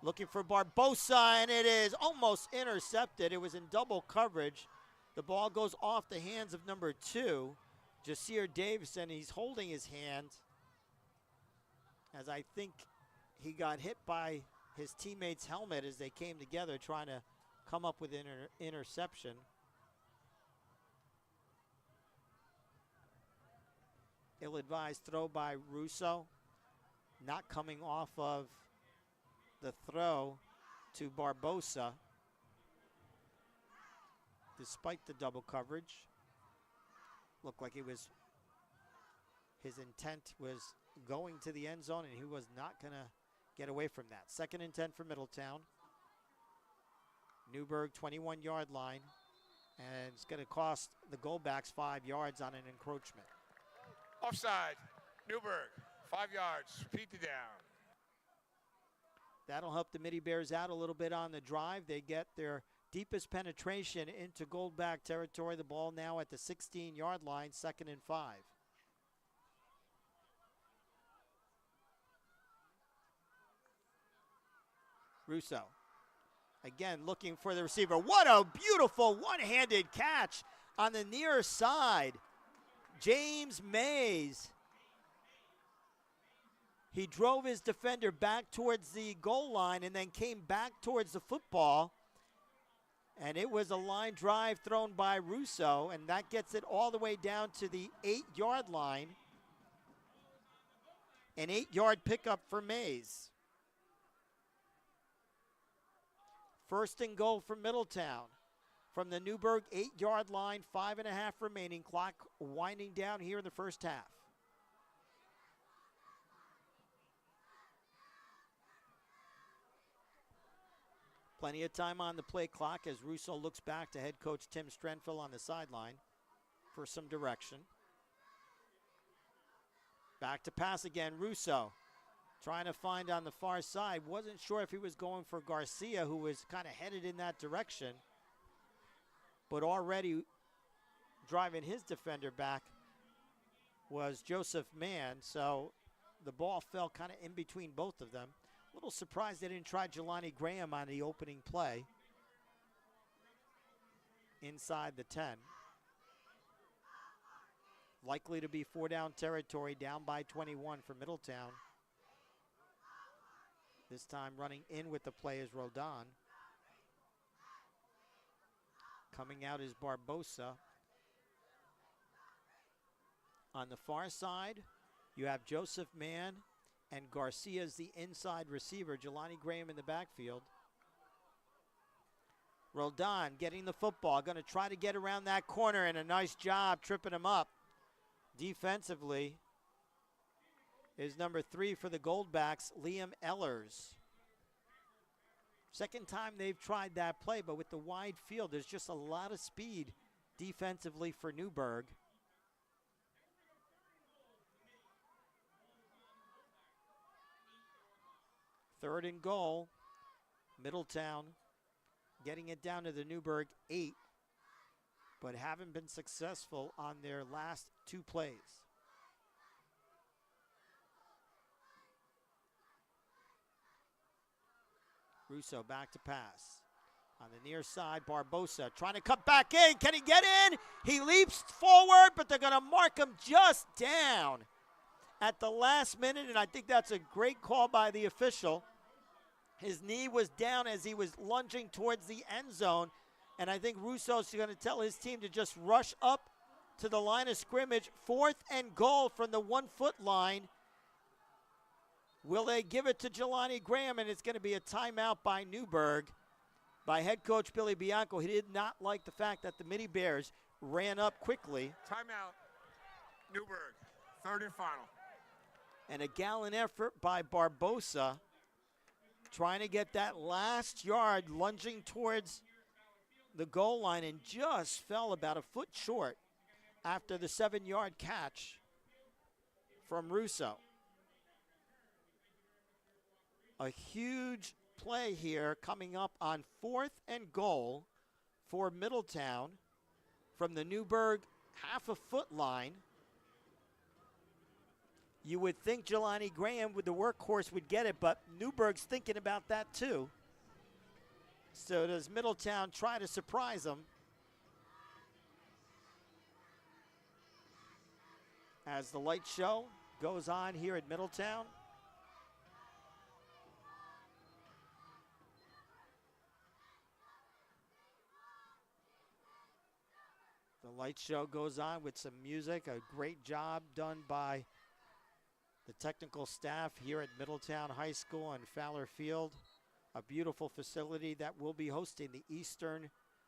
Looking for Barbosa, and it is almost intercepted. It was in double coverage. The ball goes off the hands of number 2, Jasir Davison. He's holding his hand, as I think he got hit by his teammate's helmet as they came together trying to come up with an interception. Ill-advised throw by Russo. Not coming off of the throw to Barbosa, despite the double coverage. Looked like his intent was going to the end zone, and he was not going to get away from that. 2nd and 10 for Middletown. Newburgh 21-yard line, and it's going to cost the Goldbacks 5 yards on an encroachment. Offside, Newburgh, 5 yards, repeat the down. That'll help the Midi Bears out a little bit on the drive. They get their deepest penetration into Goldback territory. The ball now at the 16-yard line, 2nd and 5. Russo, again looking for the receiver. What a beautiful one-handed catch on the near side. James Mays. He drove his defender back towards the goal line and then came back towards the football. And it was a line drive thrown by Russo, and that gets it all the way down to the 8-yard line. An 8-yard pickup for Mays. 1st and goal for Middletown. From the Newburgh 8-yard line, 5.5 remaining. Clock winding down here in the first half. Plenty of time on the play clock as Russo looks back to head coach Tim Strenfeld on the sideline for some direction. Back to pass again, Russo trying to find on the far side. Wasn't sure if he was going for Garcia, who was kind of headed in that direction, but already driving his defender back was Joseph Mann, so the ball fell kind of in between both of them. A little surprised they didn't try Jelani Graham on the opening play inside the 10. Likely to be 4-down territory, down by 21 for Middletown. This time running in with the play is Rodon. Coming out is Barbosa. On the far side, you have Joseph Mann and Garcia's the inside receiver. Jelani Graham in the backfield. Rodon getting the football, going to try to get around that corner, and a nice job tripping him up. Defensively is number 3 for the Goldbacks, Liam Ellers. Second time they've tried that play, but with the wide field, there's just a lot of speed defensively for Newburgh. Third and goal. Middletown getting it down to the Newburgh 8, but haven't been successful on their last 2 plays. Russo back to pass. On the near side, Barbosa trying to cut back in. Can he get in? He leaps forward, but they're going to mark him just down at the last minute, and I think that's a great call by the official. His knee was down as he was lunging towards the end zone, and I think Russo's going to tell his team to just rush up to the line of scrimmage. 4th and goal from the 1-foot line. Will they give it to Jelani Graham? And it's going to be a timeout by Newburgh, by head coach Billy Bianco. He did not like the fact that the Midi Bears ran up quickly. Timeout. Newburgh. Third and final. And a gallant effort by Barbosa, trying to get that last yard, lunging towards the goal line, and just fell about a foot short after the 7-yard catch from Russo. A huge play here coming up on 4th and goal for Middletown from the Newburgh half-a-foot line. You would think Jelani Graham with the workhorse would get it, but Newburgh's thinking about that too. So does Middletown try to surprise them? As the light show goes on here at Middletown. The light show goes on with some music. A great job done by the technical staff here at Middletown High School and Fowler Field. A beautiful facility that will be hosting the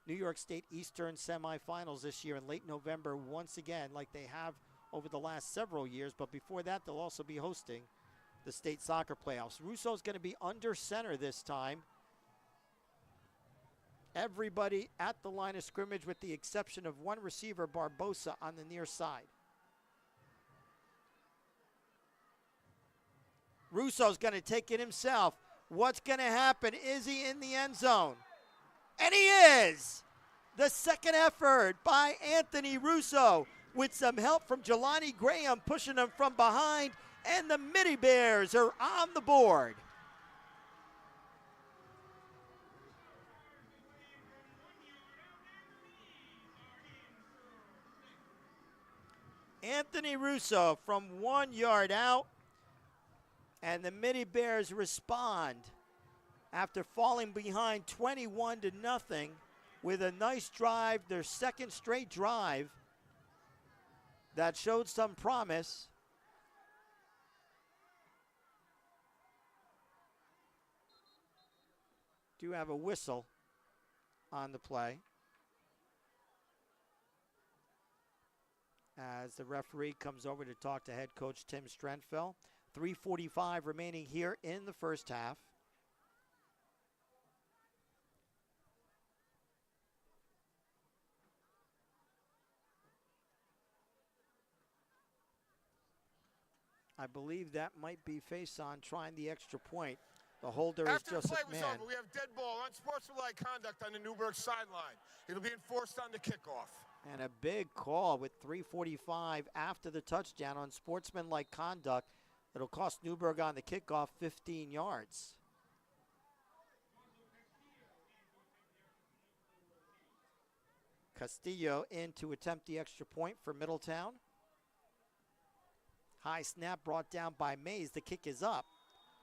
New York State Eastern semifinals this year in late November once again, like they have over the last several years. But before that, they'll also be hosting the state soccer playoffs. Russo's going to be under center this time. Everybody at the line of scrimmage with the exception of one receiver, Barbosa, on the near side. Russo's going to take it himself. What's going to happen? Is he in the end zone? And he is! The second effort by Anthony Russo with some help from Jelani Graham pushing him from behind, and the Midi Bears are on the board. Anthony Russo from 1 yard out, and the Midi Bears respond after falling behind 21-0 with a nice drive, their second straight drive that showed some promise. Do have a whistle on the play as the referee comes over to talk to head coach Tim Strenfeld. 3:45 remaining here in the first half. I believe that might be face-on trying the extra point. The holder After is the play Joseph was Mann. over, we have dead ball, unsportsmanlike conduct on the Newburgh sideline. It'll be enforced on the kickoff. And a big call with 3:45 after the touchdown on sportsmanlike conduct. It'll cost Newburgh on the kickoff 15 yards. Castillo in to attempt the extra point for Middletown. High snap brought down by Mays. The kick is up.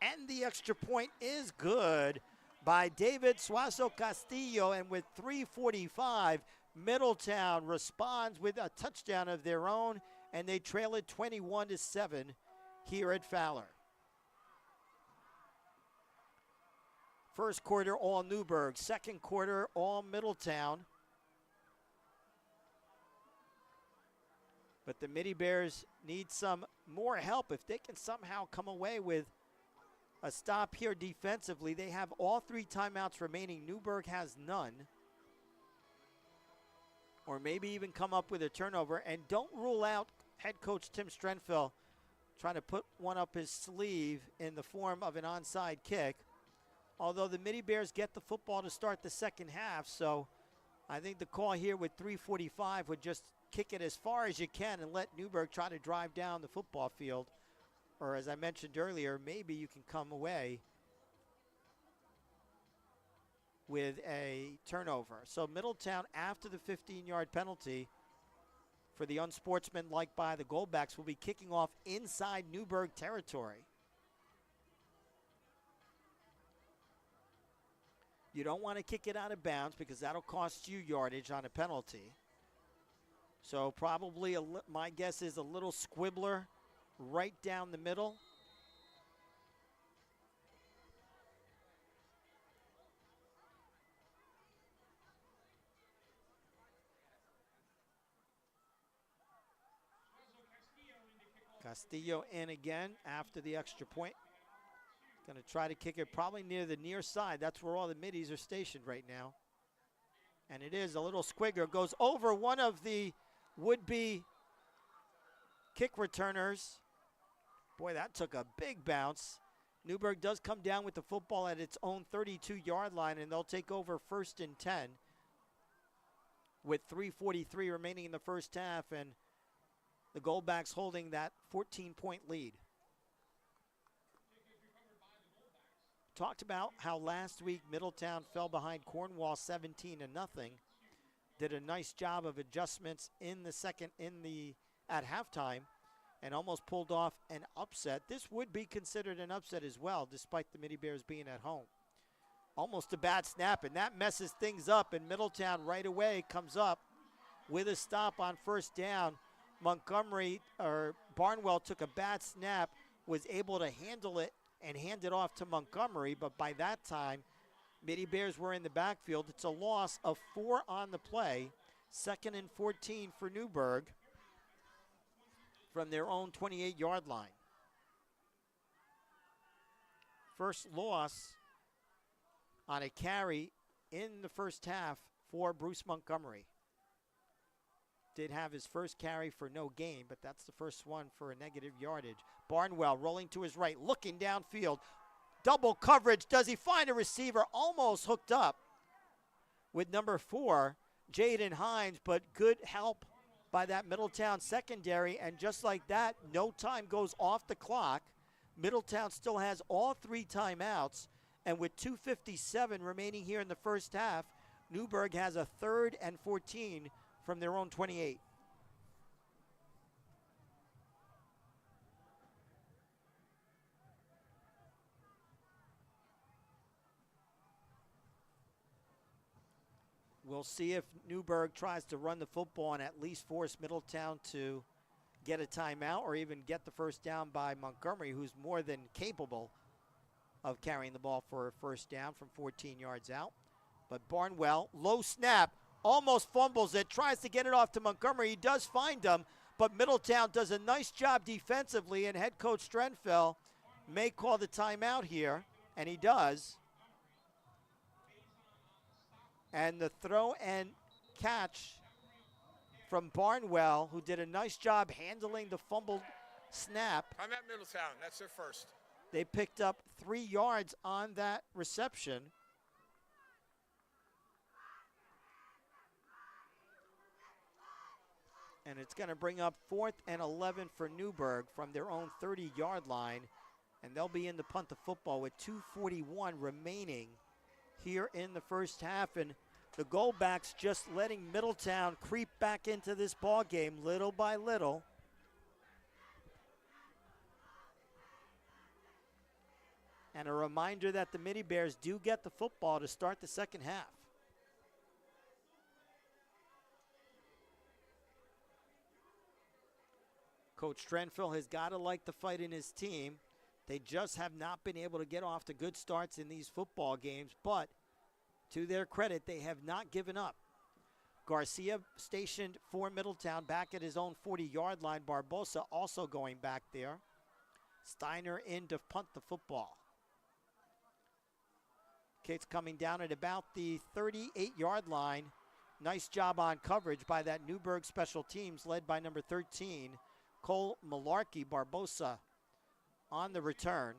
And the extra point is good by David Suazo Castillo. And with 3:45, Middletown responds with a touchdown of their own, and they trail it 21-7 here at Fowler. First quarter, all Newburgh. Second quarter, all Middletown. But the Midi Bears need some more help. If they can somehow come away with a stop here defensively, they have all 3 timeouts remaining. Newburgh has none. Or maybe even come up with a turnover. And don't rule out head coach Tim Strenfeld trying to put one up his sleeve in the form of an onside kick. Although the Midi Bears get the football to start the second half, so I think the call here with 3:45 would just kick it as far as you can and let Newburgh try to drive down the football field. Or as I mentioned earlier, maybe you can come away with a turnover. So Middletown, after the 15-yard penalty for the unsportsmanlike by the Goldbacks, will be kicking off inside Newburgh territory. You don't want to kick it out of bounds because that'll cost you yardage on a penalty. So probably, my guess is a little squibbler right down the middle. Castillo in again after the extra point. Going to try to kick it probably near the near side. That's where all the middies are stationed right now. And it is a little squigger. Goes over one of the would-be kick returners. Boy, that took a big bounce. Newburgh does come down with the football at its own 32-yard line, and they'll take over 1st and 10 with 3:43 remaining in the first half, and the Goldbacks holding that 14-point lead. Talked about how last week Middletown fell behind Cornwall 17-0. Did a nice job of adjustments in the at halftime and almost pulled off an upset. This would be considered an upset as well, despite the Midi Bears being at home. Almost a bad snap, and that messes things up, and Middletown right away comes up with a stop on first down. Barnwell took a bad snap, was able to handle it and hand it off to Montgomery, but by that time, Midi Bears were in the backfield. It's a loss of 4 on the play. 2nd and 14 for Newburgh from their own 28-yard line. First loss on a carry in the first half for Bruce Montgomery. Did have his first carry for no gain, but that's the first one for a negative yardage. Barnwell rolling to his right, looking downfield. Double coverage. Does he find a receiver? Almost hooked up with number 4, Jaden Hines, but good help by that Middletown secondary, and just like that, no time goes off the clock. Middletown still has all 3 timeouts, and with 2:57 remaining here in the first half, Newburgh has a 3rd and 14 from their own 28. We'll see if Newburgh tries to run the football and at least force Middletown to get a timeout or even get the first down by Montgomery, who's more than capable of carrying the ball for a first down from 14 yards out. But Barnwell, low snap, almost fumbles it, tries to get it off to Montgomery. He does find him, but Middletown does a nice job defensively, and head coach Strenfeld may call the timeout here, and he does. And the throw and catch from Barnwell, who did a nice job handling the fumbled snap. I'm at Middletown. That's their first. They picked up 3 yards on that reception. And it's going to bring up 4th and 11 for Newburgh from their own 30-yard line. And they'll be in to punt the football with 2:41 remaining here in the first half. And the Goldbacks just letting Middletown creep back into this ball game little by little. And a reminder that the Midi Bears do get the football to start the second half. Coach Strenfeld has got to like the fight in his team. They just have not been able to get off to good starts in these football games, but to their credit, they have not given up. Garcia stationed for Middletown back at his own 40-yard line. Barbosa also going back there. Steiner in to punt the football. Kate's coming down at about the 38-yard line. Nice job on coverage by that Newburgh special teams led by number 13, Cole Malarkey. Barbosa on the return.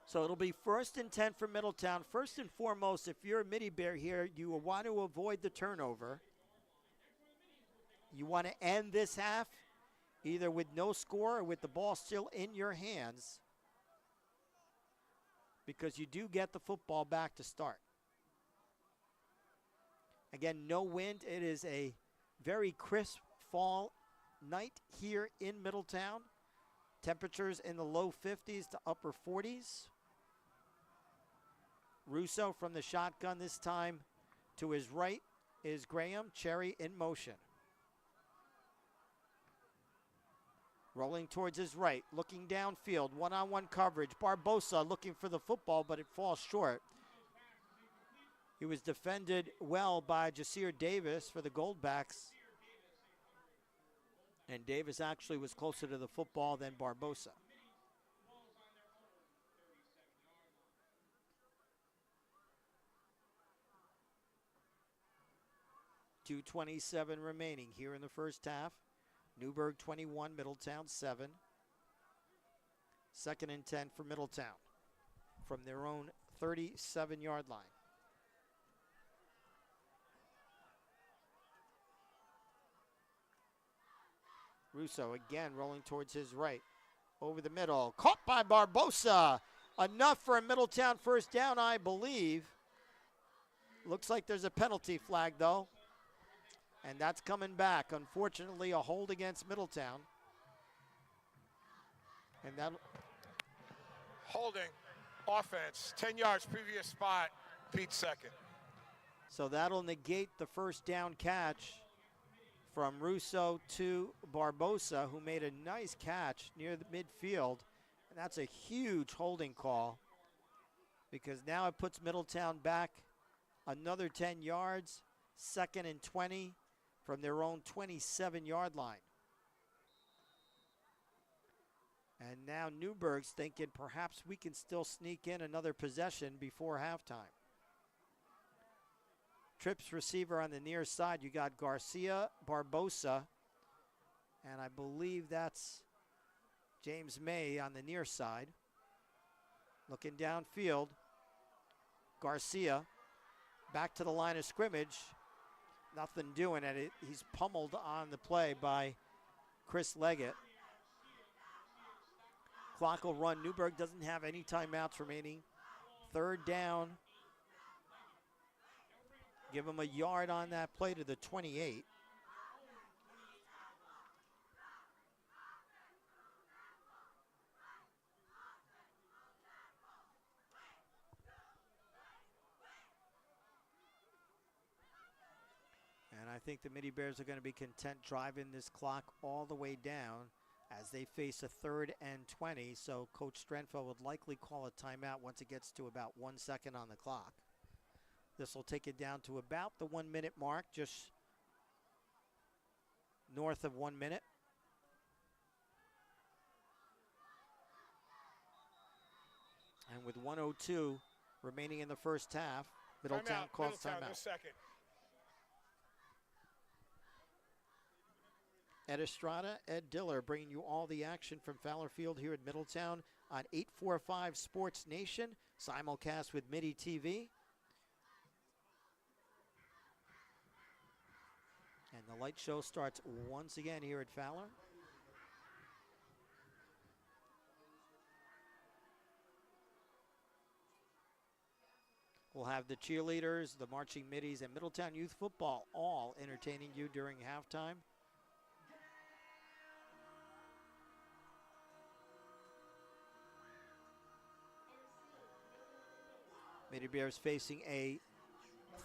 So it'll be 1st and 10 for Middletown. First and foremost, if you're a Midi Bear here, you will want to avoid the turnover. You want to end this half either with no score or with the ball still in your hands, because you do get the football back to start. Again, no wind. It is a very crisp fall night here in Middletown. Temperatures in the low 50s to upper 40s. Russo from the shotgun this time. To his right is Graham. Cherry in motion. Rolling towards his right, looking downfield, one-on-one coverage. Barbosa looking for the football, but it falls short. He was defended well by Jasir Davis for the Goldbacks. And Davis actually was closer to the football than Barbosa. .227 remaining here in the first half. Newburgh 21, Middletown 7. 2nd and 10 for Middletown from their own 37-yard line. Russo again rolling towards his right. Over the middle. Caught by Barbosa. Enough for a Middletown first down, I believe. Looks like there's a penalty flag, though. And that's coming back. Unfortunately, a hold against Middletown. And that Holding. Offense. 10 yards, previous spot. Pete second. So that'll negate the first down catch from Russo to Barbosa, who made a nice catch near the midfield. And that's a huge holding call because now it puts Middletown back another 10 yards, 2nd and 20 from their own 27-yard line. And now Newburgh's thinking perhaps we can still sneak in another possession before halftime. Trips receiver on the near side, you got Garcia, Barbosa, and I believe that's James May on the near side. Looking downfield, Garcia back to the line of scrimmage. Nothing doing at it. He's pummeled on the play by Chris Leggett. Clock will run. Newburgh doesn't have any timeouts remaining. 3rd down. Give him a yard on that play to the 28. And I think the Midi Bears are going to be content driving this clock all the way down as they face a 3rd and 20. So Coach Strenfeld would likely call a timeout once it gets to about 1 second on the clock. This will take it down to about the 1 minute mark, just north of 1 minute. And with 1:02 remaining in the first half, Middletown calls timeout. Second. Ed Estrada, Ed Diller bringing you all the action from Fowler Field here at Middletown on 845 Sports Nation, simulcast with Midi TV. And the light show starts once again here at Fowler. We'll have the cheerleaders, the marching middies, and Middletown Youth Football all entertaining you during halftime. Midi Bears facing a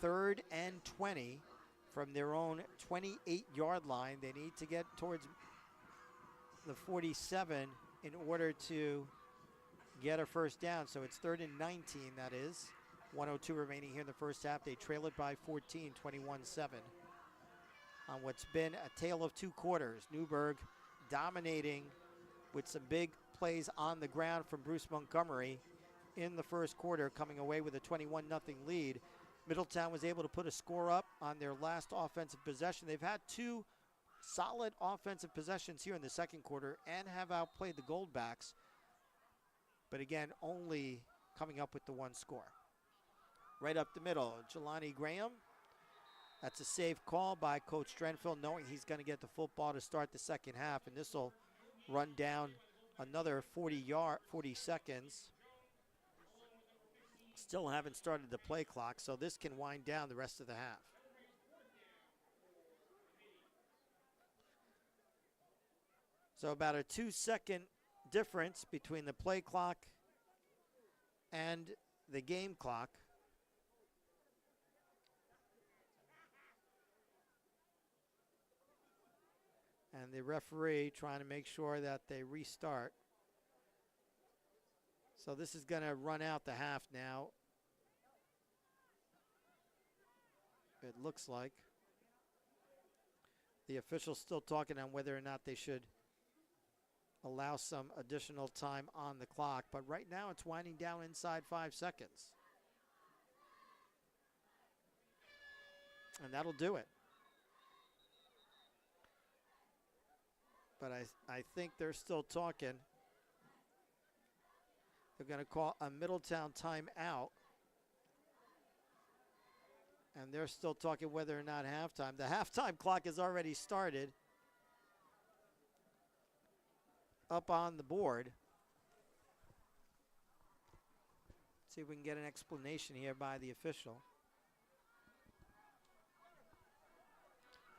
3rd and 20 from their own 28-yard line. They need to get towards the 47 in order to get a first down. So it's 3rd and 19, that is. 1:02 remaining here in the first half. They trail it by 14, 21-7. On what's been a tale of 2 quarters. Newburgh dominating with some big plays on the ground from Bruce Montgomery in the first quarter, coming away with a 21-0 lead. Middletown was able to put a score up on their last offensive possession. They've had 2 solid offensive possessions here in the second quarter and have outplayed the Goldbacks. But again, only coming up with the 1 score. Right up the middle, Jelani Graham. That's a safe call by Coach Strenfeld, knowing he's going to get the football to start the second half, and this will run down another 40 seconds. Still haven't started the play clock, so this can wind down the rest of the half. So about a 2-second difference between the play clock and the game clock. And the referee trying to make sure that they restart. So this is going to run out the half now. It looks like. The official's still talking on whether or not they should allow some additional time on the clock. But right now it's winding down inside 5 seconds. And that'll do it. But I think they're still talking. They're going to call a Middletown timeout. And they're still talking whether or not halftime. The halftime clock has already started up on the board. Let's see if we can get an explanation here by the official.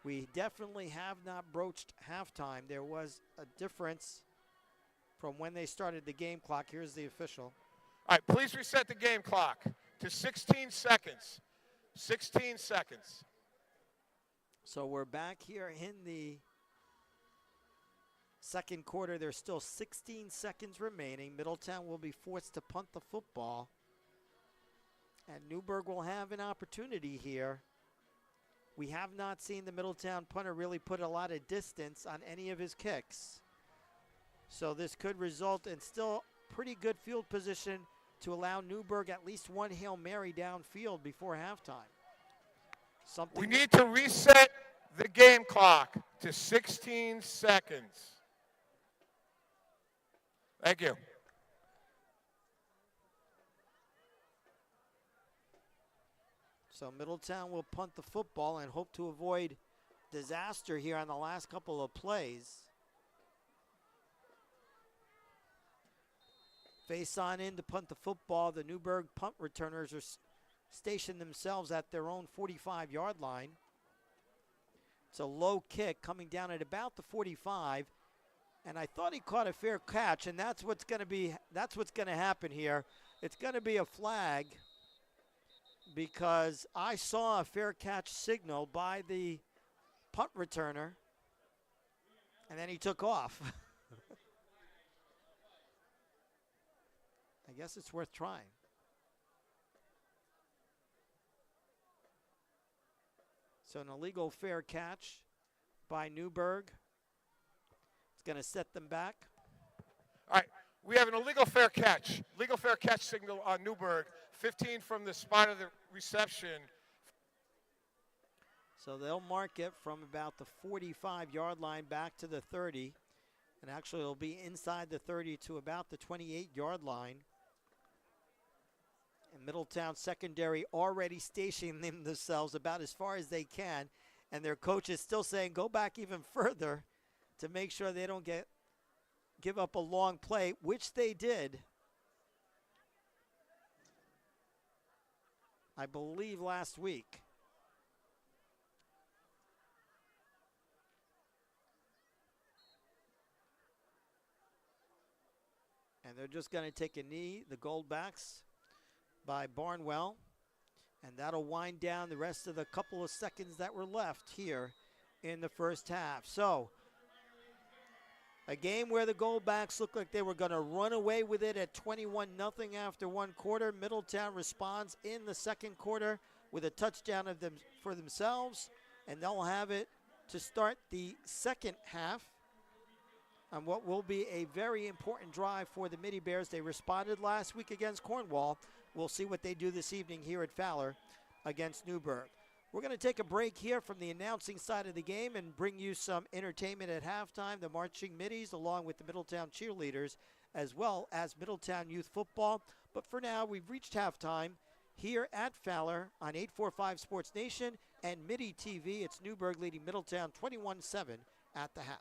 We definitely have not broached halftime. There was a difference from when they started the game clock. Here's the official. All right, please reset the game clock to 16 seconds. 16 seconds. So we're back here in the second quarter. There's still 16 seconds remaining. Middletown will be forced to punt the football. And Newburgh will have an opportunity here. We have not seen the Middletown punter really put a lot of distance on any of his kicks. So this could result in still pretty good field position to allow Newburgh at least one Hail Mary downfield before halftime. We need to reset the game clock to 16 seconds. Thank you. So Middletown will punt the football and hope to avoid disaster here on the last couple of plays. Face on in to punt the football. The Newburgh punt returners are stationed themselves at their own 45-yard line. It's a low kick coming down at about the 45. And I thought he caught a fair catch, and that's what's going to happen here. It's going to be a flag because I saw a fair catch signal by the punt returner, and then he took off. I guess it's worth trying. So an illegal fair catch by Newburgh. It's going to set them back. All right, we have an illegal fair catch. Legal fair catch signal on Newburgh. 15 from the spot of the reception. So they'll mark it from about the 45-yard line back to the 30. And actually it'll be inside the 30 to about the 28-yard line. And Middletown secondary already stationing themselves about as far as they can. And their coach is still saying go back even further to make sure they don't give up a long play, which they did. I believe last week. And they're just going to take a knee, the Goldbacks, by Barnwell. And that'll wind down the rest of the couple of seconds that were left here in the first half. So, a game where the Goldbacks looked like they were going to run away with it at 21-0 after one quarter. Middletown responds in the second quarter with a touchdown for themselves, and they'll have it to start the second half on what will be a very important drive for the Midi Bears. They responded last week against Cornwall. We'll see what they do this evening here at Fowler against Newburgh. We're going to take a break here from the announcing side of the game and bring you some entertainment at halftime. The Marching Middies along with the Middletown Cheerleaders as well as Middletown Youth Football. But for now, we've reached halftime here at Fowler on 845 Sports Nation and Midi TV. It's Newburgh leading Middletown 21-7 at the half.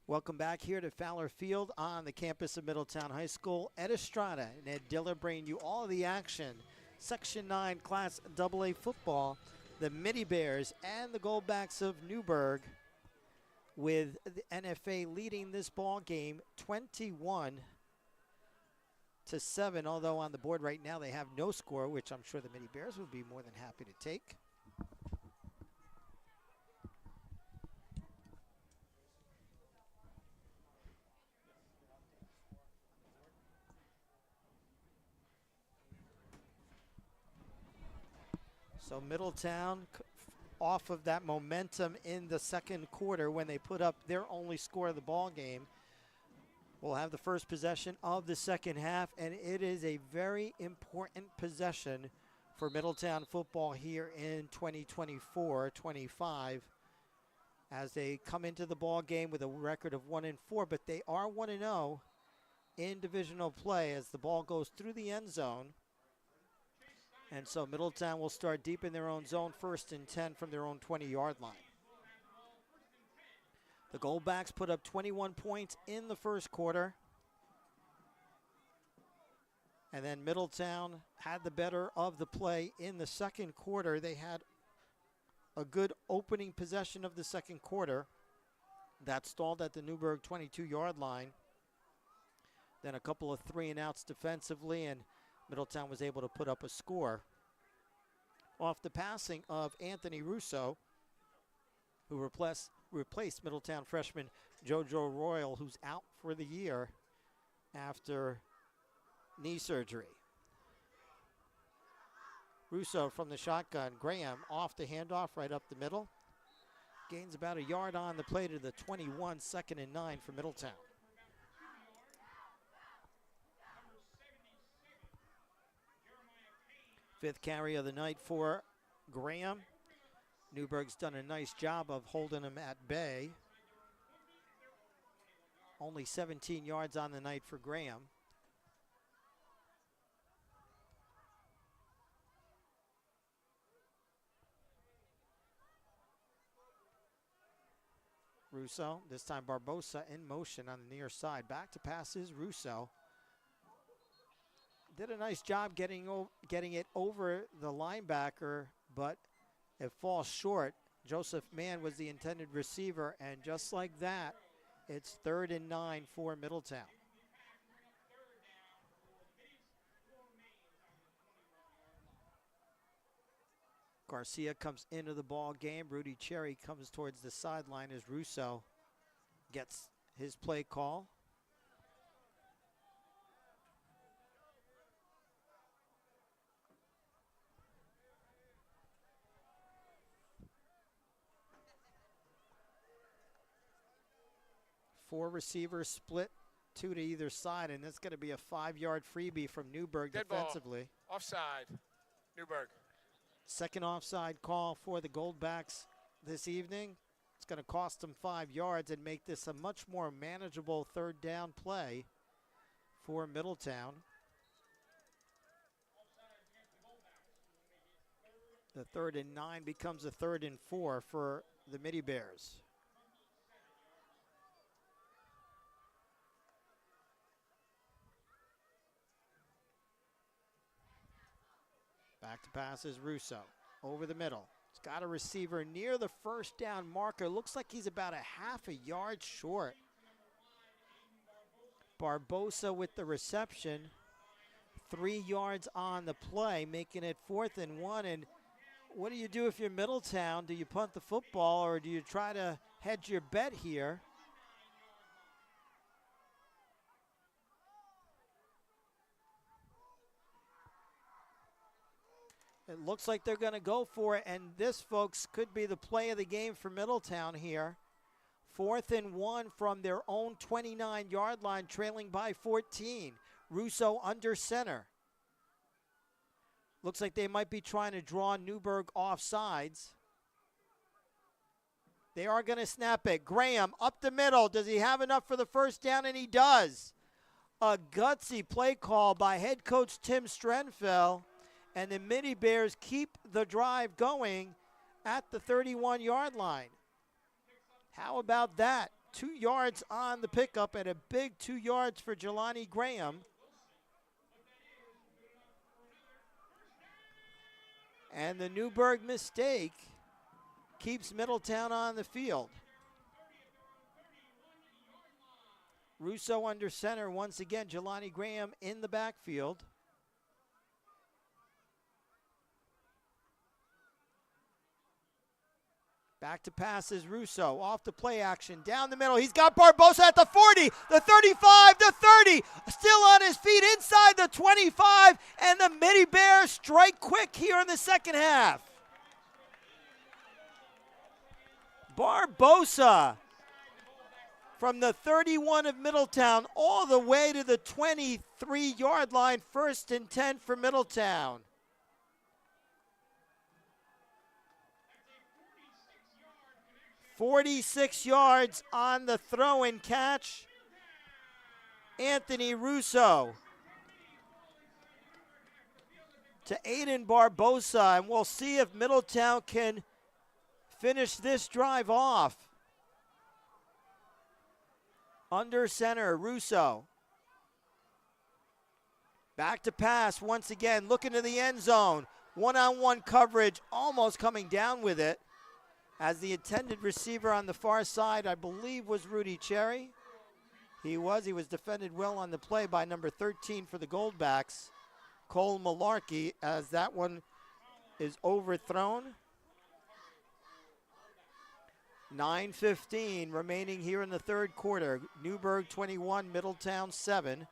Welcome back here to Fowler Field on the campus of Middletown High School. Ed Estrada and Ed Diller bringing you all of the action. Section 9 Class AA football. The Midi Bears and the Goldbacks of Newburgh, with the NFA leading this ball game 21-7, although on the board right now they have no score, which I'm sure the Midi Bears would be more than happy to take. So Middletown, off of that momentum in the second quarter when they put up their only score of the ball game, will have the first possession of the second half, and it is a very important possession for Middletown football here in 2024-25 as they come into the ball game with a record of 1-4, but they are 1-0 in divisional play as the ball goes through the end zone. And so Middletown will start deep in their own zone, 1st and 10 from their own 20-yard line. The Goldbacks put up 21 points in the first quarter. And then Middletown had the better of the play in the second quarter. They had a good opening possession of the second quarter that stalled at the Newburgh 22-yard line. Then a couple of 3-and-outs defensively, and Middletown was able to put up a score off the passing of Anthony Russo, who replaced Middletown freshman JoJo Royal, who's out for the year after knee surgery. Russo from the shotgun. Graham off the handoff right up the middle. Gains about a yard on the play to the 21, 2nd and 9 for Middletown. Fifth carry of the night for Graham. Newburgh's done a nice job of holding him at bay. Only 17 yards on the night for Graham. Russo, this time Barbosa in motion on the near side. Back to pass is Russo. Did a nice job getting it over the linebacker, but it falls short. Joseph Mann was the intended receiver, and just like that, it's 3rd and 9 for Middletown. Garcia comes into the ball game. Rudy Cherry comes towards the sideline as Russo gets his play call. Four receivers split, 2 to either side, and it's going to be a 5-yard freebie from Newburgh defensively. Ball. Offside, Newburgh. Second offside call for the Goldbacks this evening. It's going to cost them 5 yards and make this a much more manageable 3rd down play for Middletown. The 3rd and 9 becomes a 3rd and 4 for the Midi Bears. Back to pass is Russo. Over the middle. He's got a receiver near the 1st down marker. Looks like he's about a half a yard short. Barbosa with the reception. 3 yards on the play, making it 4th and 1. And what do you do if you're Middletown? Do you punt the football or do you try to hedge your bet here? It looks like they're going to go for it, and this, folks, could be the play of the game for Middletown here. 4th and 1 from their own 29-yard line, trailing by 14. Russo under center. Looks like they might be trying to draw Newburgh off sides. They are going to snap it. Graham up the middle. Does he have enough for the 1st down? And he does. A gutsy play call by head coach Tim Strenfeld. And the Midi Bears keep the drive going at the 31-yard line. How about that? 2 yards on the pickup and a big 2 yards for Jelani Graham. And the Newburgh mistake keeps Middletown on the field. Russo under center once again. Jelani Graham in the backfield. Back to passes, Russo, off the play action, down the middle. He's got Barbosa at the 40, the 35, the 30, still on his feet inside the 25, and the Midi Bears strike quick here in the second half. Barbosa from the 31 of Middletown all the way to the 23-yard line, 1st and 10 for Middletown. "46 yards on the throw and catch. Anthony Russo to Aiden Barbosa, and we'll see if Middletown can finish this drive off. Under center, Russo. Back to pass once again, looking to the end zone. One-on-one coverage, almost coming down with it. As the intended receiver on the far side, I believe, was Rudy Cherry. He was defended well on the play by number 13 for the Goldbacks, Cole Malarkey, as that one is overthrown. 9:15 remaining here in the third quarter. Newburgh 21, Middletown 7.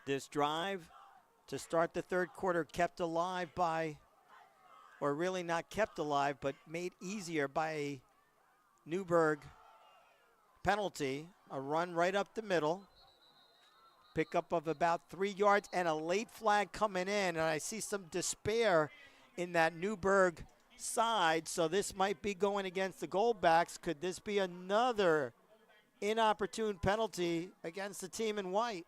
This drive to start the third quarter kept alive by, or really not kept alive, but made easier by a Newburgh penalty. A run right up the middle. Pickup of about 3 yards and a late flag coming in. And I see some despair in that Newburgh side. So this might be going against the Goldbacks. Could this be another inopportune penalty against the team in white?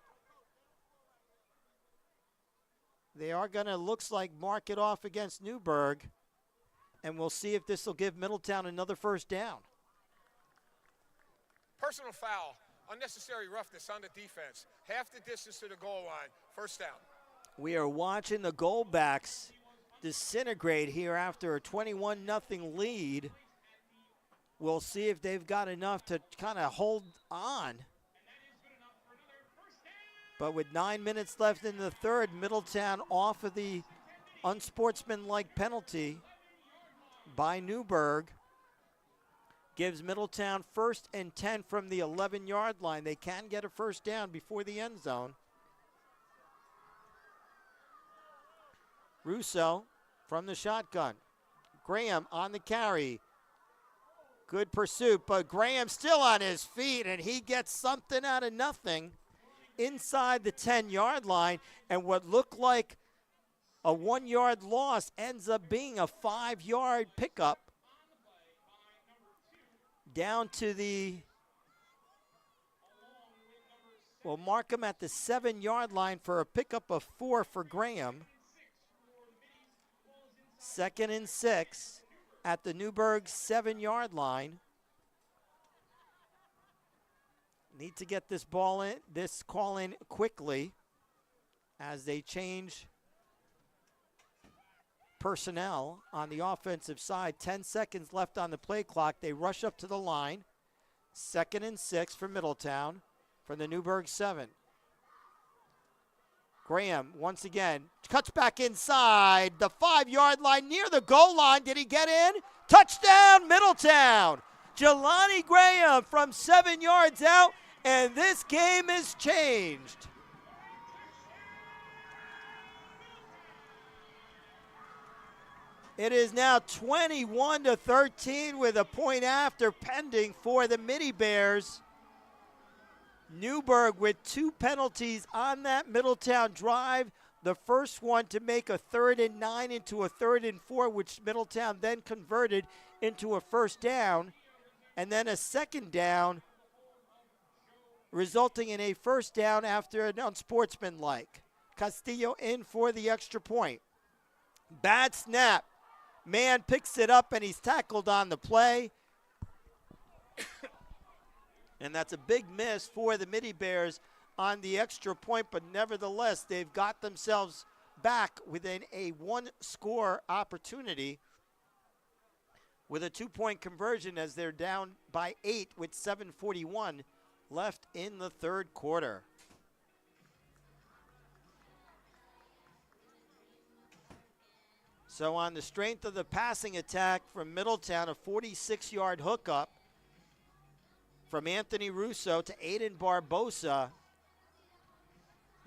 They are going to, looks like, mark it off against Newburgh. And we'll see if this will give Middletown another first down. Personal foul, unnecessary roughness on the defense. Half the distance to the goal line, first down. We are watching the Goldbacks disintegrate here after a 21-0 lead. We'll see if they've got enough to kind of hold on. But with 9 minutes left in the third, Middletown off of the unsportsmanlike penalty by Newburgh gives Middletown 1st and 10 from the 11-yard line. They can get a first down before the end zone. Russo from the shotgun. Graham on the carry. Good pursuit, but Graham still on his feet, and he gets something out of nothing inside the 10-yard line, and what looked like a 1-yard loss ends up being a 5-yard pickup down to the, we'll mark him at the 7-yard line for a pickup of 4 for Graham. 2nd and 6 at the Newburgh 7-yard line. Need to get this ball in, this call in quickly as they change personnel on the offensive side. 10 seconds left on the play clock. They rush up to the line. 2nd and 6 for Middletown from the Newburgh 7. Graham once again cuts back inside the 5-yard line near the goal line. Did he get in? Touchdown, Middletown. Jelani Graham from 7 yards out, and this game is changed. It is now 21-13 with a point after pending for the Midi Bears. Newburgh with 2 penalties on that Middletown drive. The first one to make a 3rd and 9 into a 3rd and 4, which Middletown then converted into a first down. And then a 2nd down, resulting in a first down after an unsportsmanlike. Castillo in for the extra point. Bad snap. Man picks it up and he's tackled on the play. And that's a big miss for the Midi Bears on the extra point, but nevertheless, they've got themselves back within a one-score opportunity with a 2-point conversion as they're down by 8 with 7:41 left in the third quarter. So on the strength of the passing attack from Middletown, a 46-yard hookup from Anthony Russo to Aiden Barbosa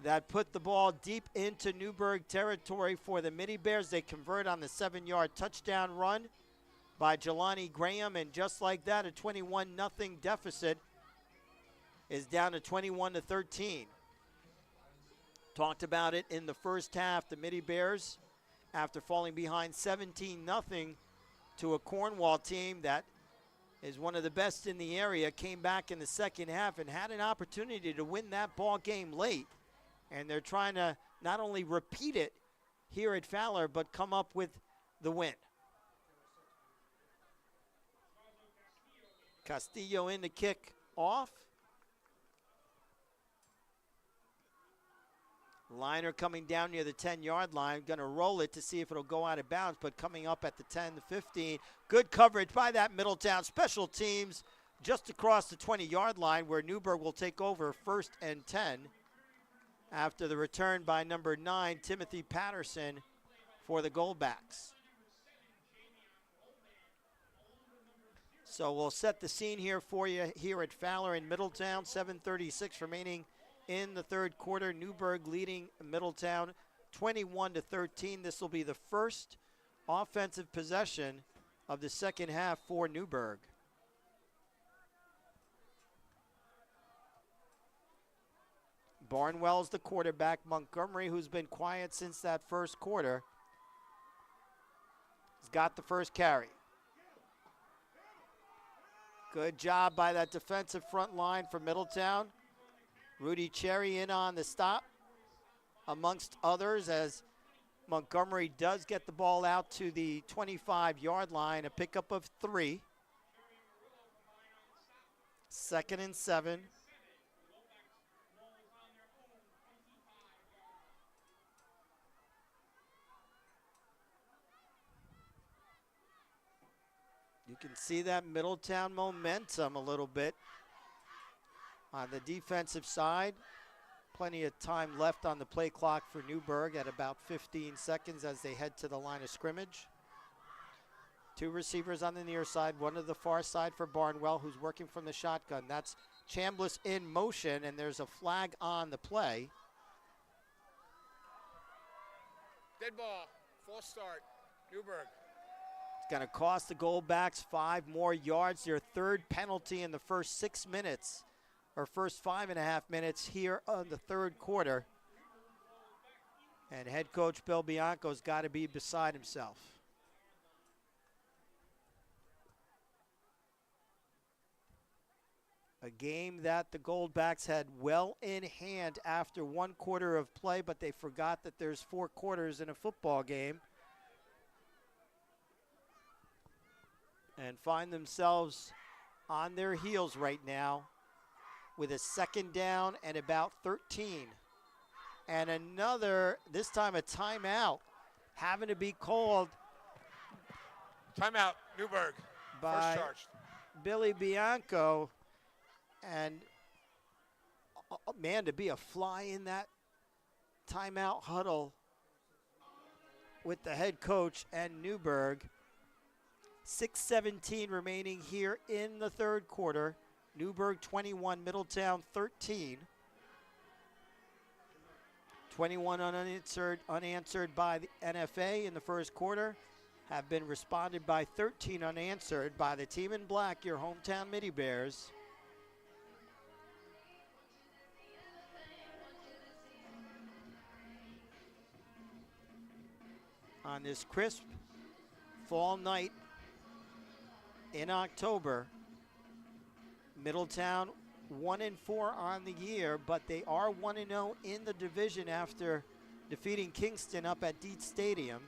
that put the ball deep into Newburgh territory for the Midi Bears. They convert on the 7-yard touchdown run by Jelani Graham, and just like that, a 21-0 deficit is down to 21-13. Talked about it in the first half. The Midi Bears, after falling behind 17-0 to a Cornwall team that is one of the best in the area, came back in the second half and had an opportunity to win that ball game late. And they're trying to not only repeat it here at Fowler, but come up with the win. Castillo in to kick off. Liner coming down near the 10-yard line. Going to roll it to see if it'll go out of bounds, but coming up at the 10, the 15. Good coverage by that Middletown special teams just across the 20-yard line, where Newburgh will take over 1st and 10 after the return by number 9, Timothy Patterson, for the Goldbacks. So we'll set the scene here for you here at Fowler in Middletown. 7:36 remaining in the third quarter. Newburgh leading Middletown 21-13. This will be the first offensive possession of the second half for Newburgh. Barnwell's the quarterback. Montgomery, who's been quiet since that first quarter, has got the first carry. Good job by that defensive front line for Middletown. Rudy Cherry in on the stop, amongst others, as Montgomery does get the ball out to the 25-yard line, a pickup of 3. 2nd and 7. You can see that Middletown momentum a little bit on the defensive side. Plenty of time left on the play clock for Newburgh at about 15 seconds as they head to the line of scrimmage. 2 receivers on the near side, one to the far side for Barnwell, who's working from the shotgun. That's Chambliss in motion, and there's a flag on the play. Dead ball, false start, Newburgh. It's going to cost the Goldbacks 5 more yards, their 3rd penalty in the first 6 minutes, or first 5.5 minutes here on the third quarter. And head coach Bill Bianco's got to be beside himself. A game that the Goldbacks had well in hand after 1 quarter of play, but they forgot that there's 4 quarters in a football game. And find themselves on their heels right now with a 2nd down and about 13. And another, this time a timeout, having to be called. Timeout, Newburgh. By First charged. Billy Bianco. And, man, to be a fly in that timeout huddle with the head coach and Newburgh. 6:17 remaining here in the third quarter. Newburgh 21, Middletown 13. 21 unanswered by the NFA in the first quarter. Have been responded by 13 unanswered by the team in black, your hometown Midi Bears. On this crisp fall night in October, Middletown 1-4 on the year, but they are 1-0 in the division after defeating Kingston up at Dietz Stadium.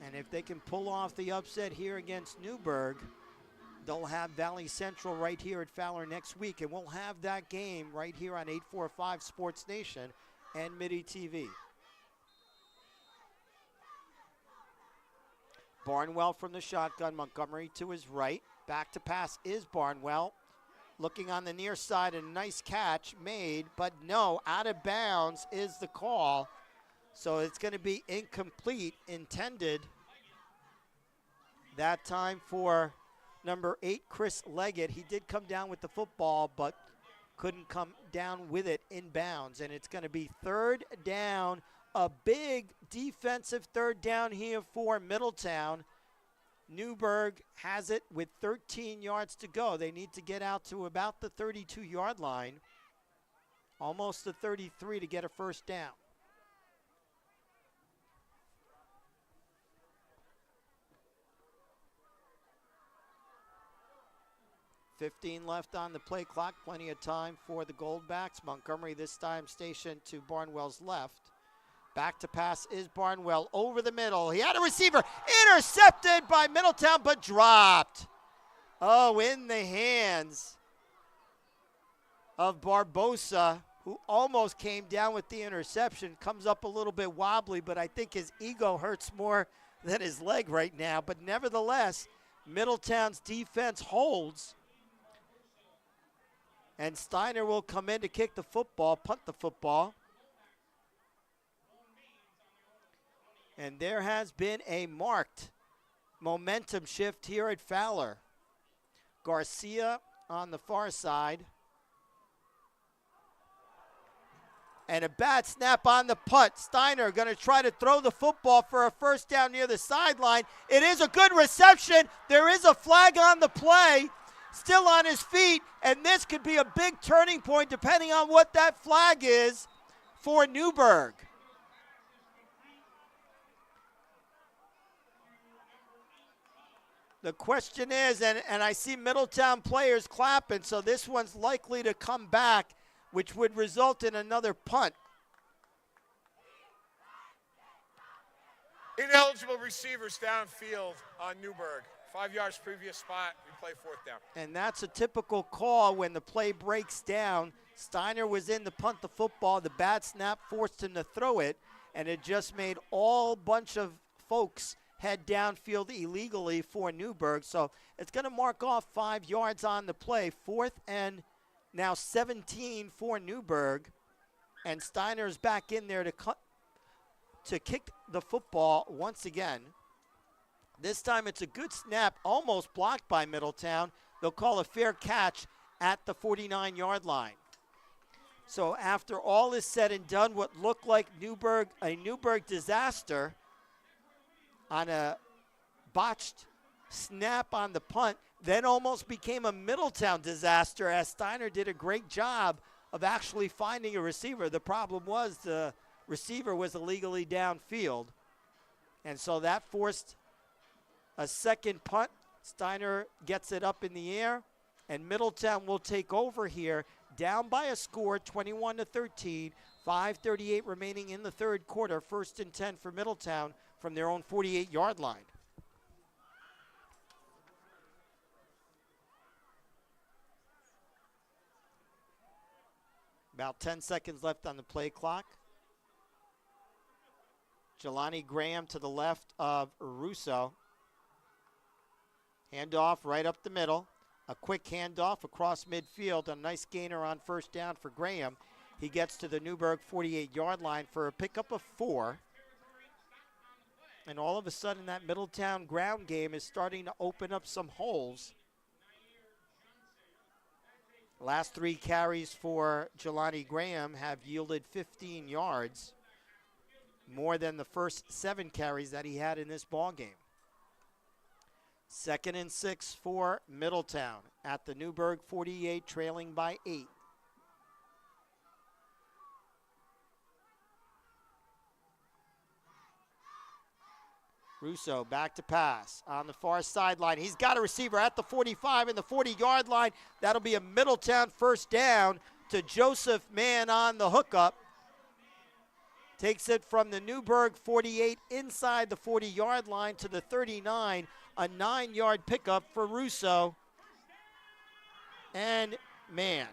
And if they can pull off the upset here against Newburgh, they'll have Valley Central right here at Fowler next week, and we'll have that game right here on 845 Sports Nation and Midi TV. Barnwell from the shotgun, Montgomery to his right. Back to pass is Barnwell. Looking on the near side, a nice catch made, but no, out of bounds is the call. So it's going to be incomplete, intended that time for number 8, Chris Leggett. He did come down with the football, but couldn't come down with it in bounds. And it's going to be third down, a big defensive third down here for Middletown. Newburgh has it with 13 yards to go. They need to get out to about the 32-yard line, almost the 33 to get a first down. $15 left on the play clock, plenty of time for the Goldbacks. Montgomery this time stationed to Barnwell's left. Back to pass is Barnwell over the middle. He had a receiver intercepted by Middletown, but dropped. Oh, in the hands of Barbosa, who almost came down with the interception. Comes up a little bit wobbly, but I think his ego hurts more than his leg right now. But nevertheless, Middletown's defense holds. And Steiner will come in to kick the football, punt the football. And there has been a marked momentum shift here at Fowler. Garcia on the far side. And a bad snap on the punt. Steiner going to try to throw the football for a first down near the sideline. It is a good reception. There is a flag on the play. Still on his feet, and this could be a big turning point depending on what that flag is for Newburgh. The question is, and I see Middletown players clapping, so this one's likely to come back, which would result in another punt. Ineligible receivers downfield on Newburgh. 5 yards previous spot, we play fourth down. And that's a typical call when the play breaks down. Steiner was in to punt the football. The bad snap forced him to throw it, and it just made all bunch of folks head downfield illegally for Newburgh. So it's going to mark off 5 yards on the play. 4th and now 17 for Newburgh. And Steiner's back in there to kick the football once again. This time it's a good snap, almost blocked by Middletown. They'll call a fair catch at the 49-yard line. So after all is said and done, what looked like a Newburgh disaster on a botched snap on the punt, then almost became a Middletown disaster as Steiner did a great job of actually finding a receiver. The problem was the receiver was illegally downfield. And so that forced a second punt. Steiner gets it up in the air, and Middletown will take over here, down by a score, 21-13, 5:38 remaining in the third quarter. 1st and 10 for Middletown from their own 48-yard line. About 10 seconds left on the play clock. Jelani Graham to the left of Russo. Handoff right up the middle. A quick handoff across midfield. A nice gainer on first down for Graham. He gets to the Newburgh 48-yard line for a pickup of 4. And all of a sudden that Middletown ground game is starting to open up some holes. Last 3 carries for Jelani Graham have yielded 15 yards. More than the first 7 carries that he had in this ball game. 2nd and 6 for Middletown at the Newburgh 48, trailing by 8. Russo back to pass on the far sideline. He's got a receiver at the 45 and the 40-yard line. That'll be a Middletown first down to Joseph Mann on the hookup. Takes it from the Newburgh 48 inside the 40-yard line to the 39. A 9-yard pickup for Russo. And man,